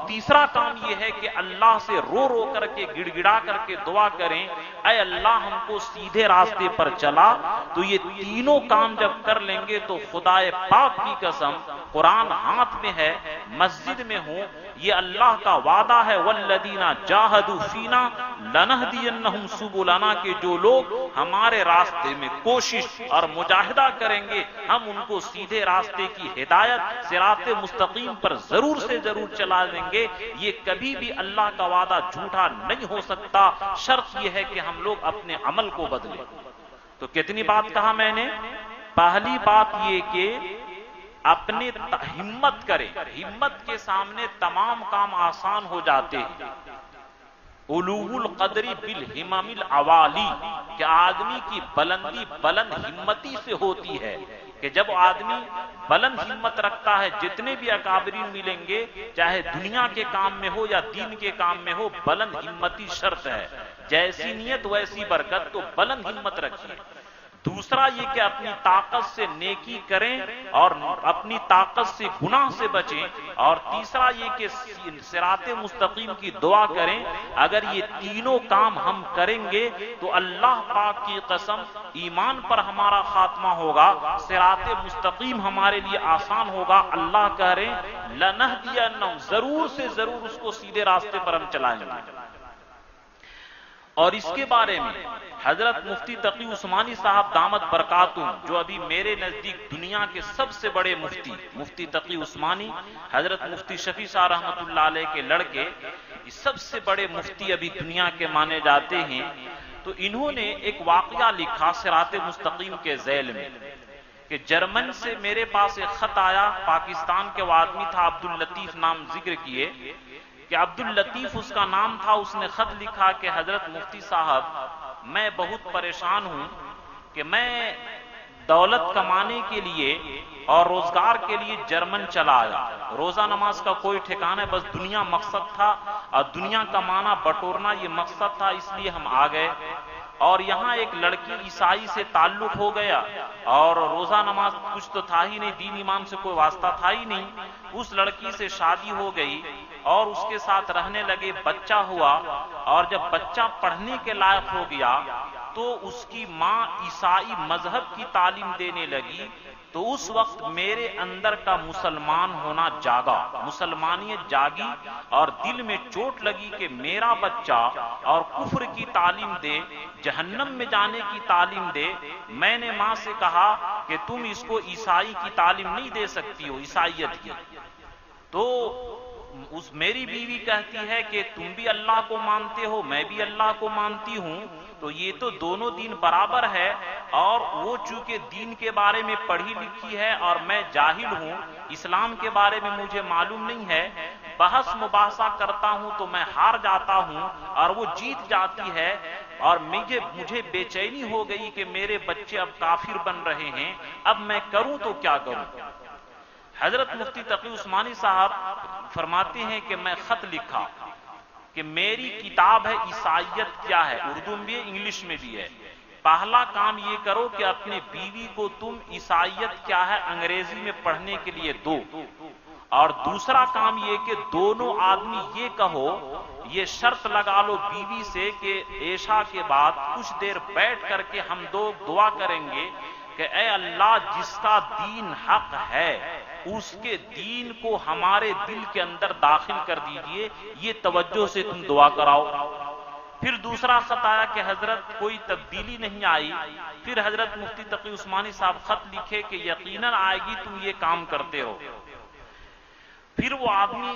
تیسرا کام یہ ہے کہ اللہ سے رو رو کر کے گڑ گڑا کر کے دعا کریں اے اللہ ہم کو سیدھے راستے پر چلا. تو یہ تینوں کام جب کر لیں گے تو خدا پاک کی قسم، قرآن ہاتھ میں ہے، مسجد میں ہوں، یہ اللہ کا وعدہ ہے والذین جاہدوا فینا لنہدینہم سبلنا، کہ جو لوگ ہمارے راستے میں کوشش اور مجاہدہ کریں گے ہم ان کو سیدھے راستے کی ہدایت صراط مستقیم پر ضرور سے ضرور چلا دیں گے. یہ کبھی بھی اللہ کا وعدہ جھوٹا نہیں ہو سکتا. شرط یہ ہے کہ ہم لوگ اپنے عمل کو بدلیں. تو کتنی بات کہا میں نے؟ پہلی بات یہ کہ اپنے ہمت کریں، ہمت کے سامنے تمام کام آسان ہو جاتے ہیں. علو القدری بالہمم العوالی، کہ آدمی کی بلندی بلند ہمتی سے ہوتی ہے، کہ جب آدمی بلند ہمت رکھتا ہے جتنے بھی اکابرین ملیں گے چاہے دنیا کے کام میں ہو یا دین کے کام میں ہو، بلند ہمتی شرط ہے. جیسی نیت ویسی برکت، تو بلند ہمت رکھیے. دوسرا یہ کہ اپنی طاقت سے نیکی کریں اور اپنی طاقت سے گناہ سے بچیں، اور تیسرا یہ کہ صراط مستقیم کی دعا کریں۔ اگر یہ تینوں کام ہم کریں گے تو اللہ پاک کی قسم ایمان پر ہمارا خاتمہ ہوگا، صراط مستقیم ہمارے لیے آسان ہوگا۔ اللہ کہہ رہے ہیں لَنَهْدِيَنَّهُمْ، ضرور سے ضرور اس کو سیدھے راستے پر ہم چلائیں گے۔ اور اس کے بارے میں حضرت مفتی تقی عثمانی صاحب دامت برکاتہم، جو ابھی میرے نزدیک دنیا کے سب سے بڑے مفتی تقی عثمانی، حضرت مفتی شفیع صاحب رحمۃ اللہ علیہ کے لڑکے، سب سے بڑے مفتی ابھی دنیا کے مانے جاتے ہیں، تو انہوں نے ایک واقعہ لکھا صراط مستقیم کے ذیل میں کہ جرمن سے میرے پاس ایک خط آیا، پاکستان کے وہ آدمی تھا عبداللطیف نام ذکر کیے کہ عبداللطیف اس کا نام تھا، اس نے خط لکھا کہ حضرت مفتی صاحب میں بہت پریشان ہوں کہ میں دولت کمانے کے لیے اور روزگار کے لیے جرمن چلا آیا، روزہ نماز کا کوئی ٹھکانہ، بس دنیا مقصد تھا اور دنیا کمانا بٹورنا یہ مقصد تھا، اس لیے ہم آ گئے۔ اور یہاں ایک لڑکی عیسائی سے تعلق ہو گیا اور روزہ نماز کچھ تو تھا ہی نہیں، دین ایمان سے کوئی واسطہ تھا ہی نہیں، اس لڑکی سے شادی ہو گئی اور اس کے ساتھ رہنے لگے، بچہ ہوا، اور جب بچہ پڑھنے کے لائق ہو گیا تو اس کی ماں عیسائی مذہب کی تعلیم دینے لگی، تو اس وقت میرے اندر کا مسلمان ہونا جاگا، مسلمانیت جاگی اور دل میں چوٹ لگی کہ میرا بچہ اور کفر کی تعلیم دے، جہنم میں جانے کی تعلیم دے۔ میں نے ماں سے کہا کہ تم اس کو عیسائی کی تعلیم نہیں دے سکتی ہو، عیسائیت کی۔ تو میری بیوی کہتی ہے کہ تم بھی اللہ کو مانتے ہو، میں بھی اللہ کو مانتی ہوں، تو یہ تو دونوں دین برابر ہے، اور وہ چونکہ دین کے بارے میں پڑھی لکھی ہے اور میں جاہل ہوں، اسلام کے بارے میں مجھے معلوم نہیں ہے، بحث مباحثہ کرتا ہوں تو میں ہار جاتا ہوں اور وہ جیت جاتی ہے، اور مجھے بے چینی ہو گئی کہ میرے بچے اب کافر بن رہے ہیں، اب میں کروں تو کیا کروں۔ حضرت مفتی تقی عثمانی صاحب فرماتے ہیں کہ میں خط لکھا کہ میری کتاب ہے عیسائیت کیا ہے، اردو میں بھی ہے، انگلش میں بھی ہے، پہلا کام یہ کرو کہ اپنے بیوی کو تم عیسائیت کیا ہے انگریزی میں پڑھنے کے لیے دو، اور دوسرا کام یہ کہ دونوں آدمی یہ کہو، یہ شرط لگا لو بیوی سے کہ عشاء کے بعد کچھ دیر بیٹھ کر کے ہم دو دعا کریں گے کہ اے اللہ جس کا دین حق ہے اس کے دین کو ہمارے دل کے اندر داخل کر دیجئے، یہ توجہ سے تم دعا کراؤ۔ پھر دوسرا خط آیا کہ حضرت کوئی تبدیلی نہیں آئی، پھر حضرت مفتی تقی عثمانی صاحب خط لکھے کہ یقیناً آئے گی، تم یہ کام کرتے ہو۔ پھر وہ آدمی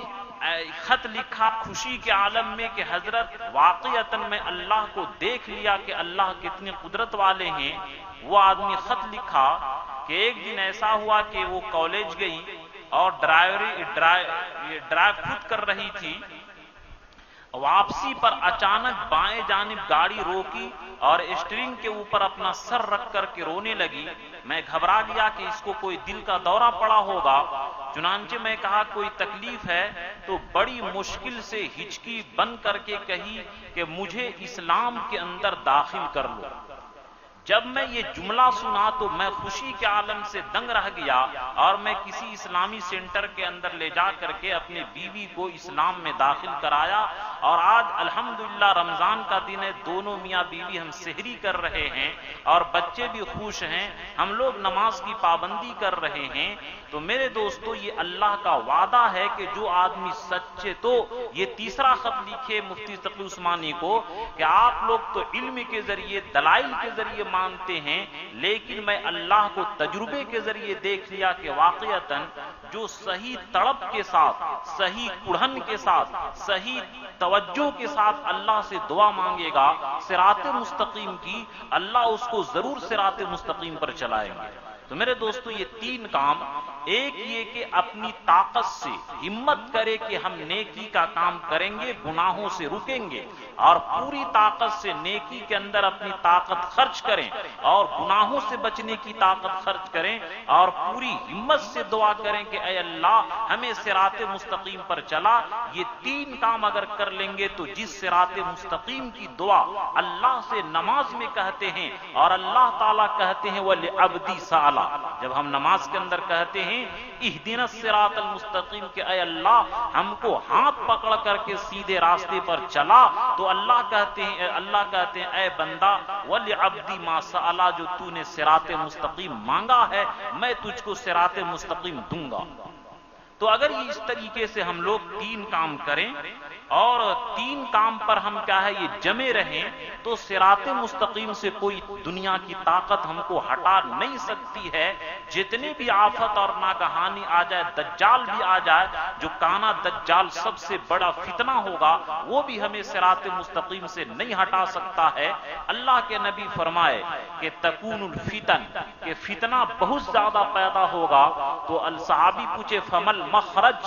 خط لکھا خوشی کے عالم میں کہ حضرت واقعتاً میں اللہ کو دیکھ لیا کہ اللہ کتنی قدرت والے ہیں۔ وہ آدمی خط لکھا کہ ایک دن ایسا ہوا کہ وہ کالج گئی اور ڈرائیو خود کر رہی تھی، واپسی پر اچانک بائیں جانب گاڑی روکی اور اسٹیئرنگ کے اوپر اپنا سر رکھ کر کے رونے لگی۔ میں گھبرا گیا کہ اس کو کوئی دل کا دورہ پڑا ہوگا، چنانچہ میں کہا کوئی تکلیف ہے، تو بڑی مشکل سے ہچکی بند کر کے کہی کہ مجھے اسلام کے اندر داخل کر لو۔ جب میں یہ جملہ سنا تو میں خوشی کے عالم سے دنگ رہ گیا اور میں کسی اسلامی سینٹر کے اندر لے جا کر کے اپنی بیوی کو اسلام میں داخل کرایا، اور آج الحمدللہ رمضان کا دن ہے، دونوں میاں بیوی ہم سحری کر رہے ہیں اور بچے بھی خوش ہیں، ہم لوگ نماز کی پابندی کر رہے ہیں۔ تو میرے دوستو یہ اللہ کا وعدہ ہے کہ جو آدمی سچے، تو یہ تیسرا خط لکھے مفتی تقی عثمانی کو کہ آپ لوگ تو علم کے ذریعے دلائل کے ذریعے مانتے ہیں، لیکن میں اللہ کو تجربے کے ذریعے دیکھ لیا کہ واقعتاً جو صحیح تڑپ کے ساتھ، صحیح کڑھن کے ساتھ، صحیح توجہ کے ساتھ اللہ سے دعا مانگے گا صراط مستقیم کی، اللہ اس کو ضرور صراط مستقیم پر چلائیں گے۔ تو میرے دوستو یہ تین کام، ایک یہ کہ اپنی طاقت سے ہمت کرے کہ ہم نیکی کا کام کریں گے، گناہوں سے رکیں گے، اور پوری طاقت سے نیکی کے اندر اپنی طاقت خرچ کریں اور گناہوں سے بچنے کی طاقت خرچ کریں، اور پوری ہمت سے دعا کریں کہ اے اللہ ہمیں صراط مستقیم پر چلا۔ یہ تین کام اگر کر کر لیں گے تو جس صراط مستقیم کی دعا اللہ سے نماز میں کہتے ہیں اور اللہ تعالیٰ کہتے ہیں وَلِعَبْدِ سَعَلَا، جب ہم نماز کے اندر کہتے ہیں اہدنا الصراط المستقیم کہ اے اللہ ہم کو ہاتھ پکڑ کر کے سیدھے راستے پر چلا، تو اللہ کہتے ہیں اے بندہ وَلِعَبْدِ مَا سَعَلَا، جو تو نے صراط مستقیم مانگا ہے میں تجھ کو صراط مستقیم دوں گا۔ تو اگر یہ اس طریقے سے ہم لوگ تین کام کریں اور تین کام پر ہم کیا ہے یہ جمے رہیں تو صراط مستقیم سے کوئی دنیا کی طاقت ہم کو ہٹا نہیں سکتی ہے۔ جتنی بھی آفت اور ناگہانی آ جائے، دجال بھی آ جائے، جو کانا دجال سب سے بڑا فتنہ ہوگا، وہ بھی ہمیں صراط مستقیم سے نہیں ہٹا سکتا ہے۔ اللہ کے نبی فرمائے کہ تکون الفتن، کہ فتنہ بہت زیادہ پیدا ہوگا۔ تو الصحابی پوچھے فمل مخرج،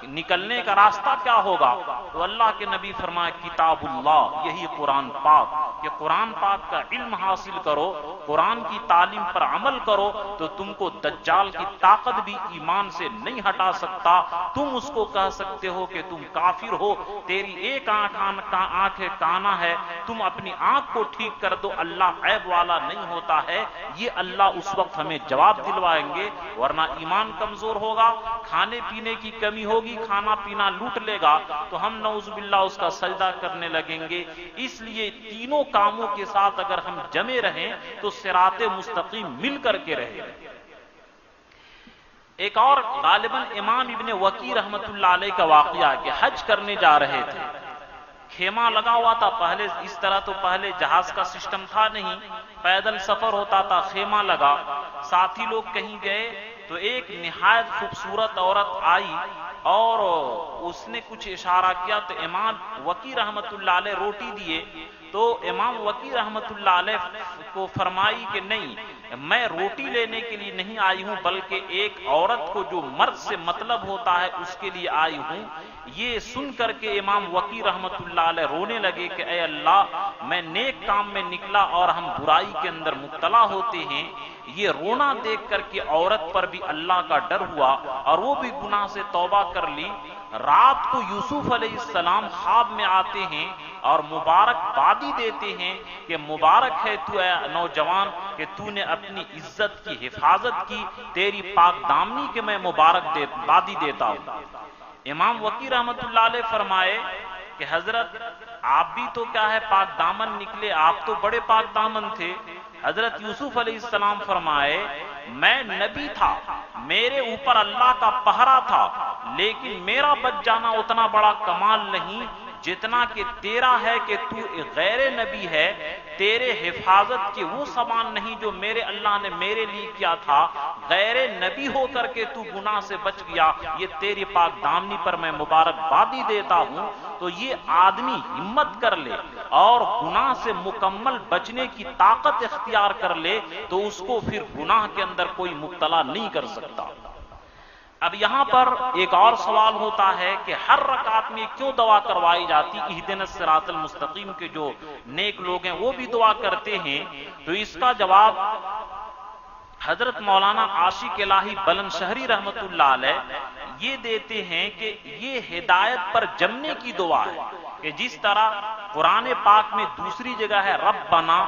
نکلنے کا راستہ کیا ہوگا؟ تو اللہ کے نبی فرمائے کتاب اللہ، یہی قرآن پاک، کہ قرآن پاک کا علم حاصل کرو، قرآن کی تعلیم پر عمل کرو تو تم کو دجال کی طاقت بھی ایمان سے نہیں ہٹا سکتا۔ تم اس کو کہہ سکتے ہو کہ تم کافر ہو، تیری ایک آنکھ کانا ہے، تم اپنی آنکھ کو ٹھیک کر دو، اللہ عیب والا نہیں ہوتا ہے۔ یہ اللہ اس وقت ہمیں جواب دلوائیں گے، ورنہ ایمان کمزور ہوگا، کھانے پینے کی کمی ہوگی، کھانا پینا لوٹ لے گا تو ہم نعوذ باللہ اس کا سجدہ کرنے لگیں گے۔ اس لیے تینوں کاموں کے ساتھ اگر ہم جمے رہیں تو صراط مستقیم مل کر کے رہے۔ ایک اور غالباً امام ابن وقی رحمت اللہ علیہ کا واقعہ کہ حج کرنے جا رہے تھے، خیمہ لگا ہوا تھا، پہلے اس طرح تو پہلے جہاز کا سسٹم تھا نہیں، پیدل سفر ہوتا تھا، خیمہ لگا، ساتھی لوگ کہیں گئے تو ایک نہایت خوبصورت عورت آئی اور اس نے کچھ اشارہ کیا تو امام وقی رحمت اللہ علیہ روٹی دیے، تو امام وقی رحمت اللہ علیہ کو فرمائی کہ نہیں، میں روٹی لینے کے لیے نہیں آئی ہوں بلکہ ایک عورت کو جو مرد سے مطلب ہوتا ہے اس کے لیے آئی ہوں۔ یہ سن کر کے امام وقی رحمت اللہ علیہ رونے لگے کہ اے اللہ میں نیک کام میں نکلا اور ہم برائی کے اندر مبتلا ہوتے ہیں۔ یہ رونا دیکھ کر کے عورت پر بھی اللہ کا ڈر ہوا اور وہ بھی گناہ سے توبہ کر لی۔ رات کو یوسف علیہ السلام خواب میں آتے ہیں اور مبارک بادی دیتے ہیں کہ مبارک ہے تو اے نوجوان کہ تو نے اپنی عزت کی حفاظت کی، تیری پاک دامنی کے میں مبارک بادی دیتا ہوں۔ امام وقی رحمت اللہ علیہ فرمائے کہ حضرت آپ بھی تو کیا ہے پاک دامن نکلے، آپ تو بڑے پاک دامن تھے۔ حضرت یوسف علیہ السلام فرمائے میں نبی تھا، میرے اوپر اللہ کا پہرا تھا، لیکن میرا بچ جانا اتنا بڑا کمال نہیں جتنا کہ تیرا ہے کہ تو غیر نبی ہے، تیرے حفاظت کے وہ سامان نہیں جو میرے اللہ نے میرے لیے کیا تھا، غیر نبی ہو کر کے تو گناہ سے بچ گیا، یہ تیری پاک دامنی پر میں مبارکبادی دیتا ہوں۔ تو یہ آدمی ہمت کر لے اور گناہ سے مکمل بچنے کی طاقت اختیار کر لے تو اس کو پھر گناہ کے اندر کوئی مبتلا نہیں کر سکتا۔ اب یہاں پر ایک اور سوال ہوتا ہے کہ ہر رکعت میں کیوں دعا کروائی جاتی؟ اہدنا الصراط المستقیم کے جو نیک لوگ ہیں وہ بھی دعا کرتے ہیں، تو اس کا جواب حضرت مولانا عاشق الہی بلند شہری رحمت اللہ علیہ یہ دیتے ہیں کہ یہ ہدایت پر جمنے کی دعا ہے، کہ جس طرح قرآن پاک میں دوسری جگہ ہے ربنا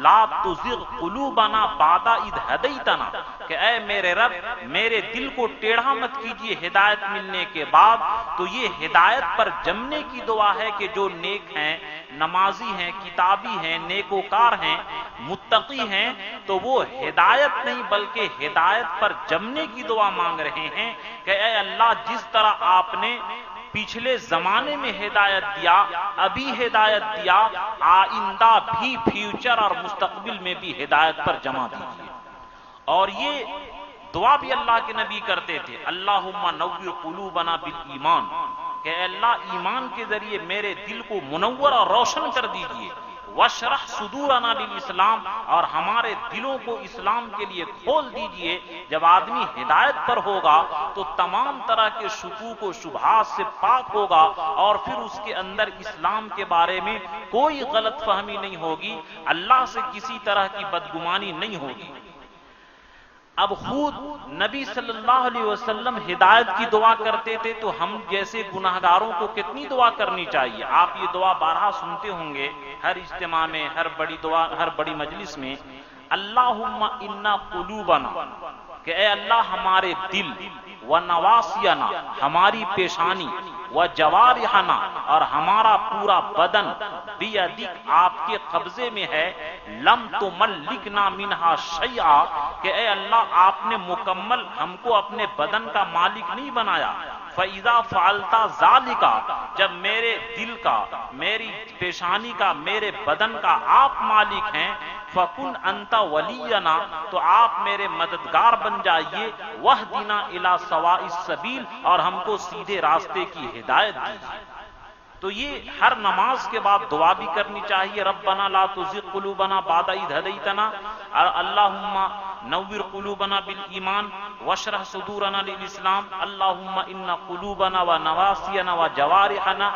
لا تزغ قلوبنا بعد اذ ہدیتنا، کہ اے میرے رب میرے دل کو ٹیڑھا مت کیجیے ہدایت ملنے کے بعد۔ تو یہ ہدایت پر جمنے کی دعا ہے کہ جو نیک ہیں، نمازی ہیں، کتابی ہیں، نیکوکار ہیں، متقی ہیں، تو وہ ہدایت نہیں بلکہ ہدایت پر جمنے کی دعا مانگ رہے ہیں کہ اے اللہ جس طرح آپ نے پچھلے زمانے میں ہدایت دیا، ابھی ہدایت دیا، آئندہ بھی فیوچر اور مستقبل میں بھی ہدایت پر جمع دیجیے۔ اور یہ دعا بھی اللہ کے نبی کرتے تھے، اللہم نور قلوبنا بالایمان، کہ اے اللہ ایمان کے ذریعے میرے دل کو منور اور روشن کر دیجیے، واشرح صدورنا للاسلام، اور ہمارے دلوں کو اسلام کے لیے کھول دیجئے۔ جب آدمی ہدایت پر ہوگا تو تمام طرح کے شکوک و شبہات سے پاک ہوگا اور پھر اس کے اندر اسلام کے بارے میں کوئی غلط فہمی نہیں ہوگی، اللہ سے کسی طرح کی بدگمانی نہیں ہوگی۔ اب خود نبی صلی اللہ علیہ وسلم ہدایت کی دعا کرتے تھے تو ہم جیسے گناہگاروں کو کتنی دعا کرنی چاہیے؟ آپ یہ دعا بارہا سنتے ہوں گے ہر اجتماع میں، ہر بڑی دعا، ہر بڑی مجلس میں، اللہم انا قلوبنا، کہ اے اللہ ہمارے دل، و نواسینا، ہماری پیشانی، و جوارحنا، اور ہمارا پورا بدن، بیدک، آپ کے قبضے میں ہے، لم تملکنا منہا شیئا، کہ اے اللہ آپ نے مکمل ہم کو اپنے بدن کا مالک نہیں بنایا، فَإِذَا فَعَلْتَ ذَلِكَ، جب میرے دل کا، میری پیشانی کا، میرے بدن کا آپ مالک ہیں، فَكُنْ أَنْتَ وَلِيَّنَا، تو آپ میرے مددگار بن جائیے، وَاهْدِنَا إِلَى سَوَاءِ السَّبِيلِ، اور ہم کو سیدھے راستے کی ہدایت دیجیے۔ تو یہ ہر نماز کے بعد دعا بھی کرنی چاہیے، ربنا لا تزغ قلوبنا بعد اذ ہدیتنا، اللہم نور قلوبنا بالایمان واشرح صدورنا للاسلام، اللہم ان قلوبنا ونواسینا وجوارحنا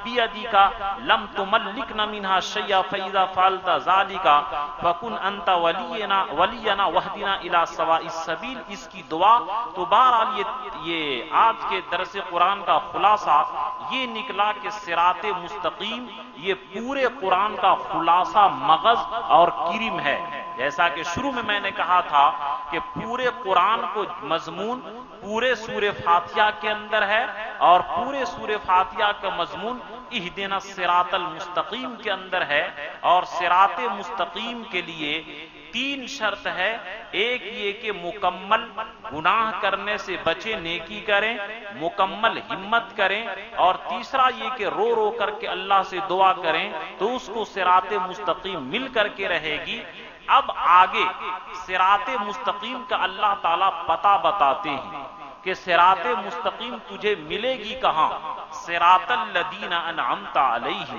بیدک لم تملکنا منها شیئا فاذا فعلت ذلك فکن انت ولینا واہدنا الی سواء السبیل۔ اس کی دعا تو بہرحال یہ آج کے درس قرآن کا خلاصہ یہ نکلا کہ صراط مستقیم یہ پورے قرآن کا خلاصہ مغز اور کریم ہے۔ جیسا کہ شروع میں نے کہا تھا کہ پورے قرآن کو مضمون پورے سورہ فاتحہ کے اندر ہے، اور پورے سورہ فاتحہ کا مضمون اہدنا الصراط المستقیم کے اندر ہے، اور صراط مستقیم کے لیے تین شرط ہے، ایک یہ کہ مکمل گناہ کرنے سے بچے، نیکی کریں، مکمل ہمت کریں، اور تیسرا یہ کہ رو رو کر کے اللہ سے دعا کریں تو اس کو صراط مستقیم مل کر کے رہے گی۔ اب آگے صراط مستقیم کا اللہ تعالیٰ پتہ بتاتے ہیں کہ صراط مستقیم تجھے ملے گی کہاں؟ صراط الذین انعمت علیہم،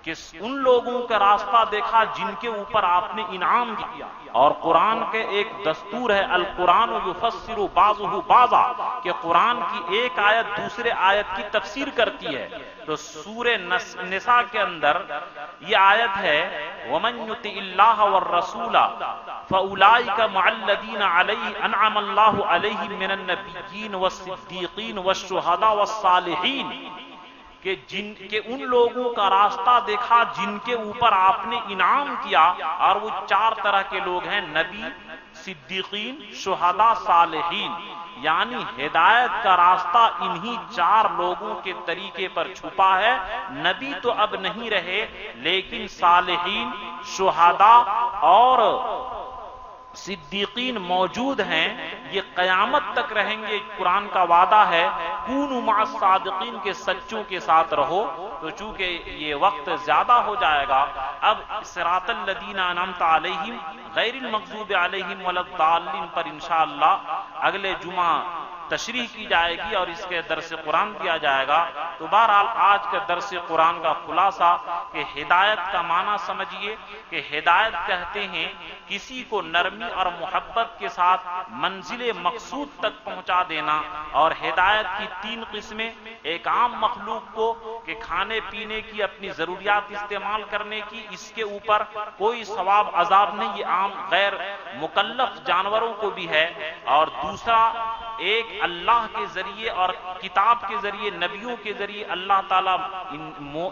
کہ ان لوگوں کا راستہ دیکھا جن کے اوپر آپ نے انعام کیا۔ اور قرآن کے ایک دستور ہے، القرآن یفسر بعضہ بعضا، کہ قرآن کی ایک آیت دوسرے آیت کی تفسیر کرتی ہے۔ تو سورہ نساء کے اندر یہ آیت ہے، وَمَن يُطِعِ اللَّهَ وَالرَّسُولَ فَأُولَٰئِكَ مَعَ الَّذِينَ أَنْعَمَ اللَّهُ عَلَيْهِم مِّنَ النَّبِيِّينَ وَالصِّدِّيقِينَ وَالشُّهَدَاءِ وَالصَّالِحِينَ، کہ ان لوگوں کا راستہ دیکھا جن کے اوپر آپ نے انعام کیا، اور وہ چار طرح کے لوگ ہیں، نبی، صدیقین، شہداء، صالحین۔ یعنی ہدایت کا راستہ انہی چار لوگوں کے طریقے پر چھپا ہے۔ نبی تو اب نہیں رہے، لیکن صالحین، شہداء اور صدیقین موجود ہیں، یہ قیامت تک رہیں گے۔ قرآن کا وعدہ ہے کونوا مع الصادقین، کے سچوں کے ساتھ رہو۔ تو چونکہ یہ وقت زیادہ ہو جائے گا، اب صراط الذین انعمت علیہم غیر المغضوب علیہم ولا الضالین پر انشاءاللہ اگلے جمعہ تشریح کی جائے گی اور اس کے درس قرآن کیا جائے گا۔ تو بہرحال آج کا درس قرآن کا خلاصہ کہ ہدایت کا معنی سمجھیے کہ ہدایت کہتے ہیں کسی کو نرمی اور محبت کے ساتھ منزل مقصود تک پہنچا دینا، اور ہدایت کی تین قسمیں، ایک عام مخلوق کو کہ کھانے پینے کی اپنی ضروریات استعمال کرنے کی، اس کے اوپر کوئی ثواب عذاب نہیں، یہ عام غیر مکلف جانوروں کو بھی ہے، اور دوسرا ایک اللہ کے ذریعے اور کتاب کے ذریعے، نبیوں کے ذریعے اللہ تعالیٰ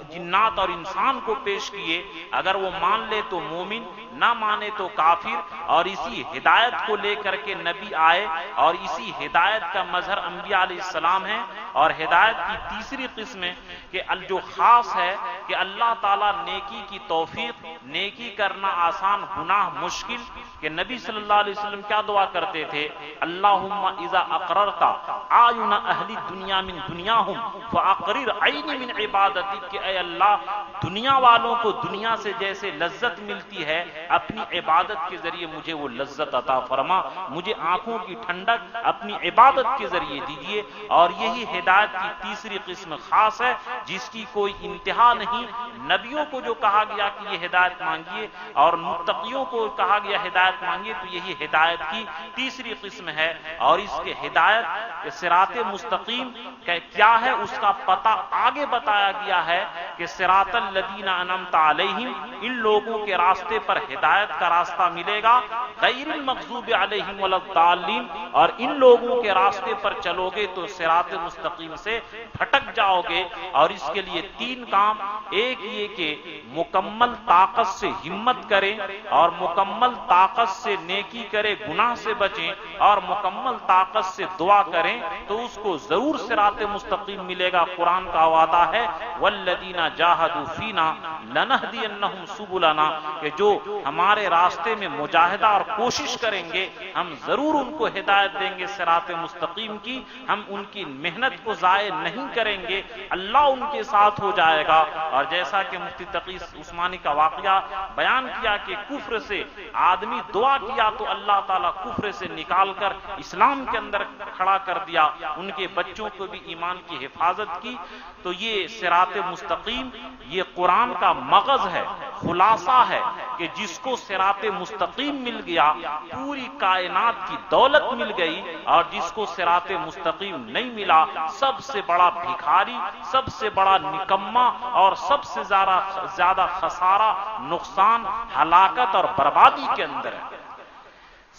جنات اور انسان کو پیش کیے، اگر وہ مان لے تو مومن، نہ مانے تو کافر، اور اسی ہدایت کو لے کر کے نبی آئے، اور اسی ہدایت کا مظہر انبیاء علیہ السلام ہے۔ اور ہدایت کی تیسری قسم ہے کہ جو خاص ہے کہ اللہ تعالیٰ نیکی کی توفیق، نیکی کرنا آسان، گناہ مشکل، کہ نبی صلی اللہ علیہ وسلم کیا دعا کرتے تھے؟ اللہم اذا اقررت اعین اہل الدنیا من دنیاہم فاقرر عینی من عبادتک، کہ اے اللہ دنیا والوں کو دنیا سے جیسے لذت ملتی ہے، اپنی عبادت کے ذریعے مجھے وہ لذت عطا فرما، مجھے آنکھوں کی ٹھنڈک اپنی عبادت کے ذریعے دیجیے۔ اور یہی ہدایت کی تیسری قسم خاص ہے جس کی کوئی انتہا نہیں۔ نبیوں کو جو کہا گیا کہ یہ ہدایت مانگیے، اور متقیوں کو کہا گیا ہدایت مانگیے، تو یہی ہدایت کی تیسری قسم ہے، اور اس کے ہدایت صراط مستقیم کیا ہے اس کا پتہ آگے بتایا گیا ہے کہ صراط الذین انعمت علیہم، ان لوگوں کے راستے پر ہدایت کا راستہ ملے گا، غیر المغضوب علیہم ولا الضالین، اور ان لوگوں کے راستے پر چلو گے تو صراط مستقیم سے بھٹک جاؤ گے۔ اور اس کے لیے تین کام، ایک یہ کہ مکمل طاقت سے ہمت کریں اور مکمل طاقت سے نیکی کریں، گناہ سے بچیں اور مکمل طاقت سے دعا کریں تو اس کو ضرور صراط مستقیم ملے گا۔ قرآن کا وعدہ ہے والذین جاہدوا فینا لنہدینہم سبلنا، کہ جو ہمارے راستے میں مجاہدہ اور کوشش کریں گے ہم ضرور ان کو ہدایت دیں گے صراط مستقیم کی، ہم ان کی محنت کو ضائع نہیں کریں گے، اللہ ان کے ساتھ ہو جائے گا۔ اور جیسا کہ مفتی تقی عثمانی کا واقعہ بیان کیا کہ کفر سے آدمی دعا کیا تو اللہ تعالیٰ کفر سے نکال کر اسلام کے اندر کھڑا کر دیا، ان کے بچوں کو بھی ایمان کی حفاظت کی۔ تو یہ صراط مستقیم یہ قرآن کا مغز ہے، خلاصہ ہے کہ جس کو صراط مستقیم مل گیا پوری کائنات کی دولت مل گئی، اور جس کو صراط مستقیم نہیں ملا سب سے بڑا بھکاری، سب سے بڑا نکما اور سب سے زیادہ خسارہ، نقصان، ہلاکت اور بربادی کے اندر ہے۔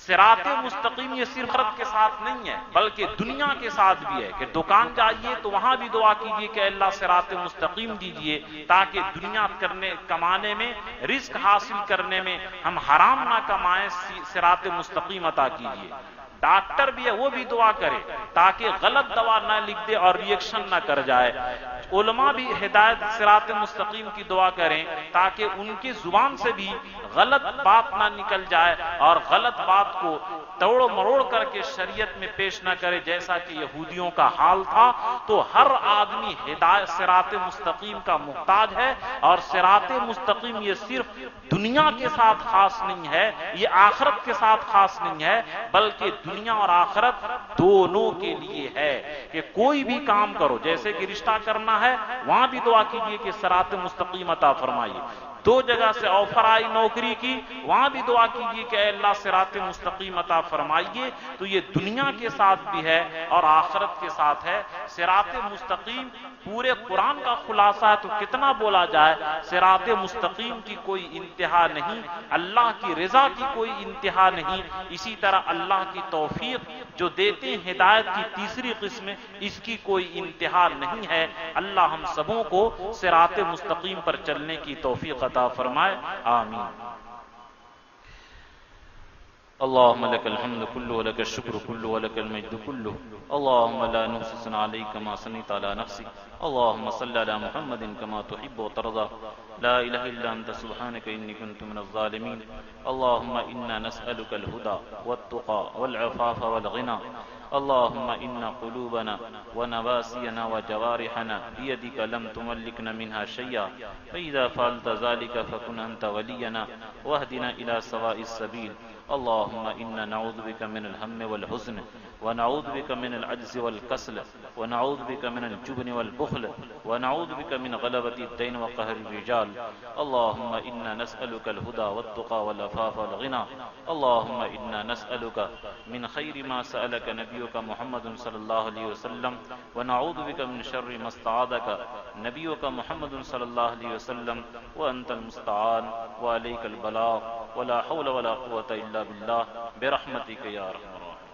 صراط مستقیم یہ صرف آخرت کے ساتھ نہیں ہے بلکہ دنیا کے ساتھ بھی ہے، کہ دکان جائیے تو وہاں بھی دعا کیجیے کہ اللہ صراط مستقیم دیجیے تاکہ دنیا کمانے میں، رزق حاصل کرنے میں ہم حرام نہ کمائیں، صراط مستقیم عطا کیجیے۔ ڈاکٹر بھی ہے وہ بھی دعا کرے تاکہ غلط دوا نہ لکھ دے اور ریئیکشن نہ کر جائے۔ علماء بھی ہدایت صراط مستقیم کی دعا کریں تاکہ ان کی زبان سے بھی غلط بات نہ نکل جائے اور غلط بات کو توڑ مروڑ کر کے شریعت میں پیش نہ کرے، جیسا کہ یہودیوں کا حال تھا۔ تو ہر آدمی ہدایت صراط مستقیم کا محتاج ہے، اور صراط مستقیم یہ صرف دنیا کے ساتھ خاص نہیں ہے، یہ آخرت کے ساتھ خاص نہیں ہے، بلکہ دنیا اور آخرت دونوں کے لیے ہے کہ کوئی بھی کام کرو، جیسے کہ رشتہ کرنا ہے وہاں بھی دعا کیجیے کہ صراط مستقیم عطا فرمائیے۔ دو جگہ سے آفر آئی نوکری کی وہاں بھی دعا کیجیے کہ اے اللہ صراط مستقیم عطا فرمائیے۔ تو یہ دنیا کے ساتھ بھی ہے اور آخرت کے ساتھ ہے۔ صراط مستقیم پورے قرآن کا خلاصہ ہے تو کتنا بولا جائے، صراط مستقیم کی کوئی انتہا نہیں، اللہ کی رضا کی کوئی انتہا نہیں۔ اسی طرح اللہ کی توفیق جو دیتے ہیں ہدایت کی تیسری قسم، اس کی کوئی انتہا نہیں ہے۔ اللہ ہم سبوں کو صراط مستقیم پر چلنے کی توفیق عطا فرمائے، آمین۔ اللهم لك الحمد كله ولك الشكر كله ولك المجد كله، اللهم لا نحصي ثناء عليك كما أثنيت على نفسك، اللهم صل على محمد كما تحب وترضى، لا إله إلا أنت سبحانك إني كنت من الظالمين، اللهم إنا نسألك الهدى والتقى والعفاف والغنى، اللهم إن قلوبنا ونواسينا وجوارحنا بيدك لم تملكنا منها شيئا، فإذا فعلت ذلك فكن أنت ولينا واهدنا إلى سواء السبيل، اللهم إنا نعوذ بك من الهم والحزن، ونعوذ بك من العجز والكسل، ونعوذ بك من الجبن والبخل، ونعوذ بك من غلبة الدين وقهر الرجال، اللهم إنا نسألك الهدى والتقى والعفاف والغنى، اللهم إنا نسألك من خير ما سألك نبيك محمد صلى الله عليه وسلم، ونعوذ بك من شر ما استعاذك نبيك محمد صلى الله عليه وسلم، وأنت المستعان وعليك البلاغ، ولا حول ولا قوة إلا بالله برحمتك يا أرحم الراحمين۔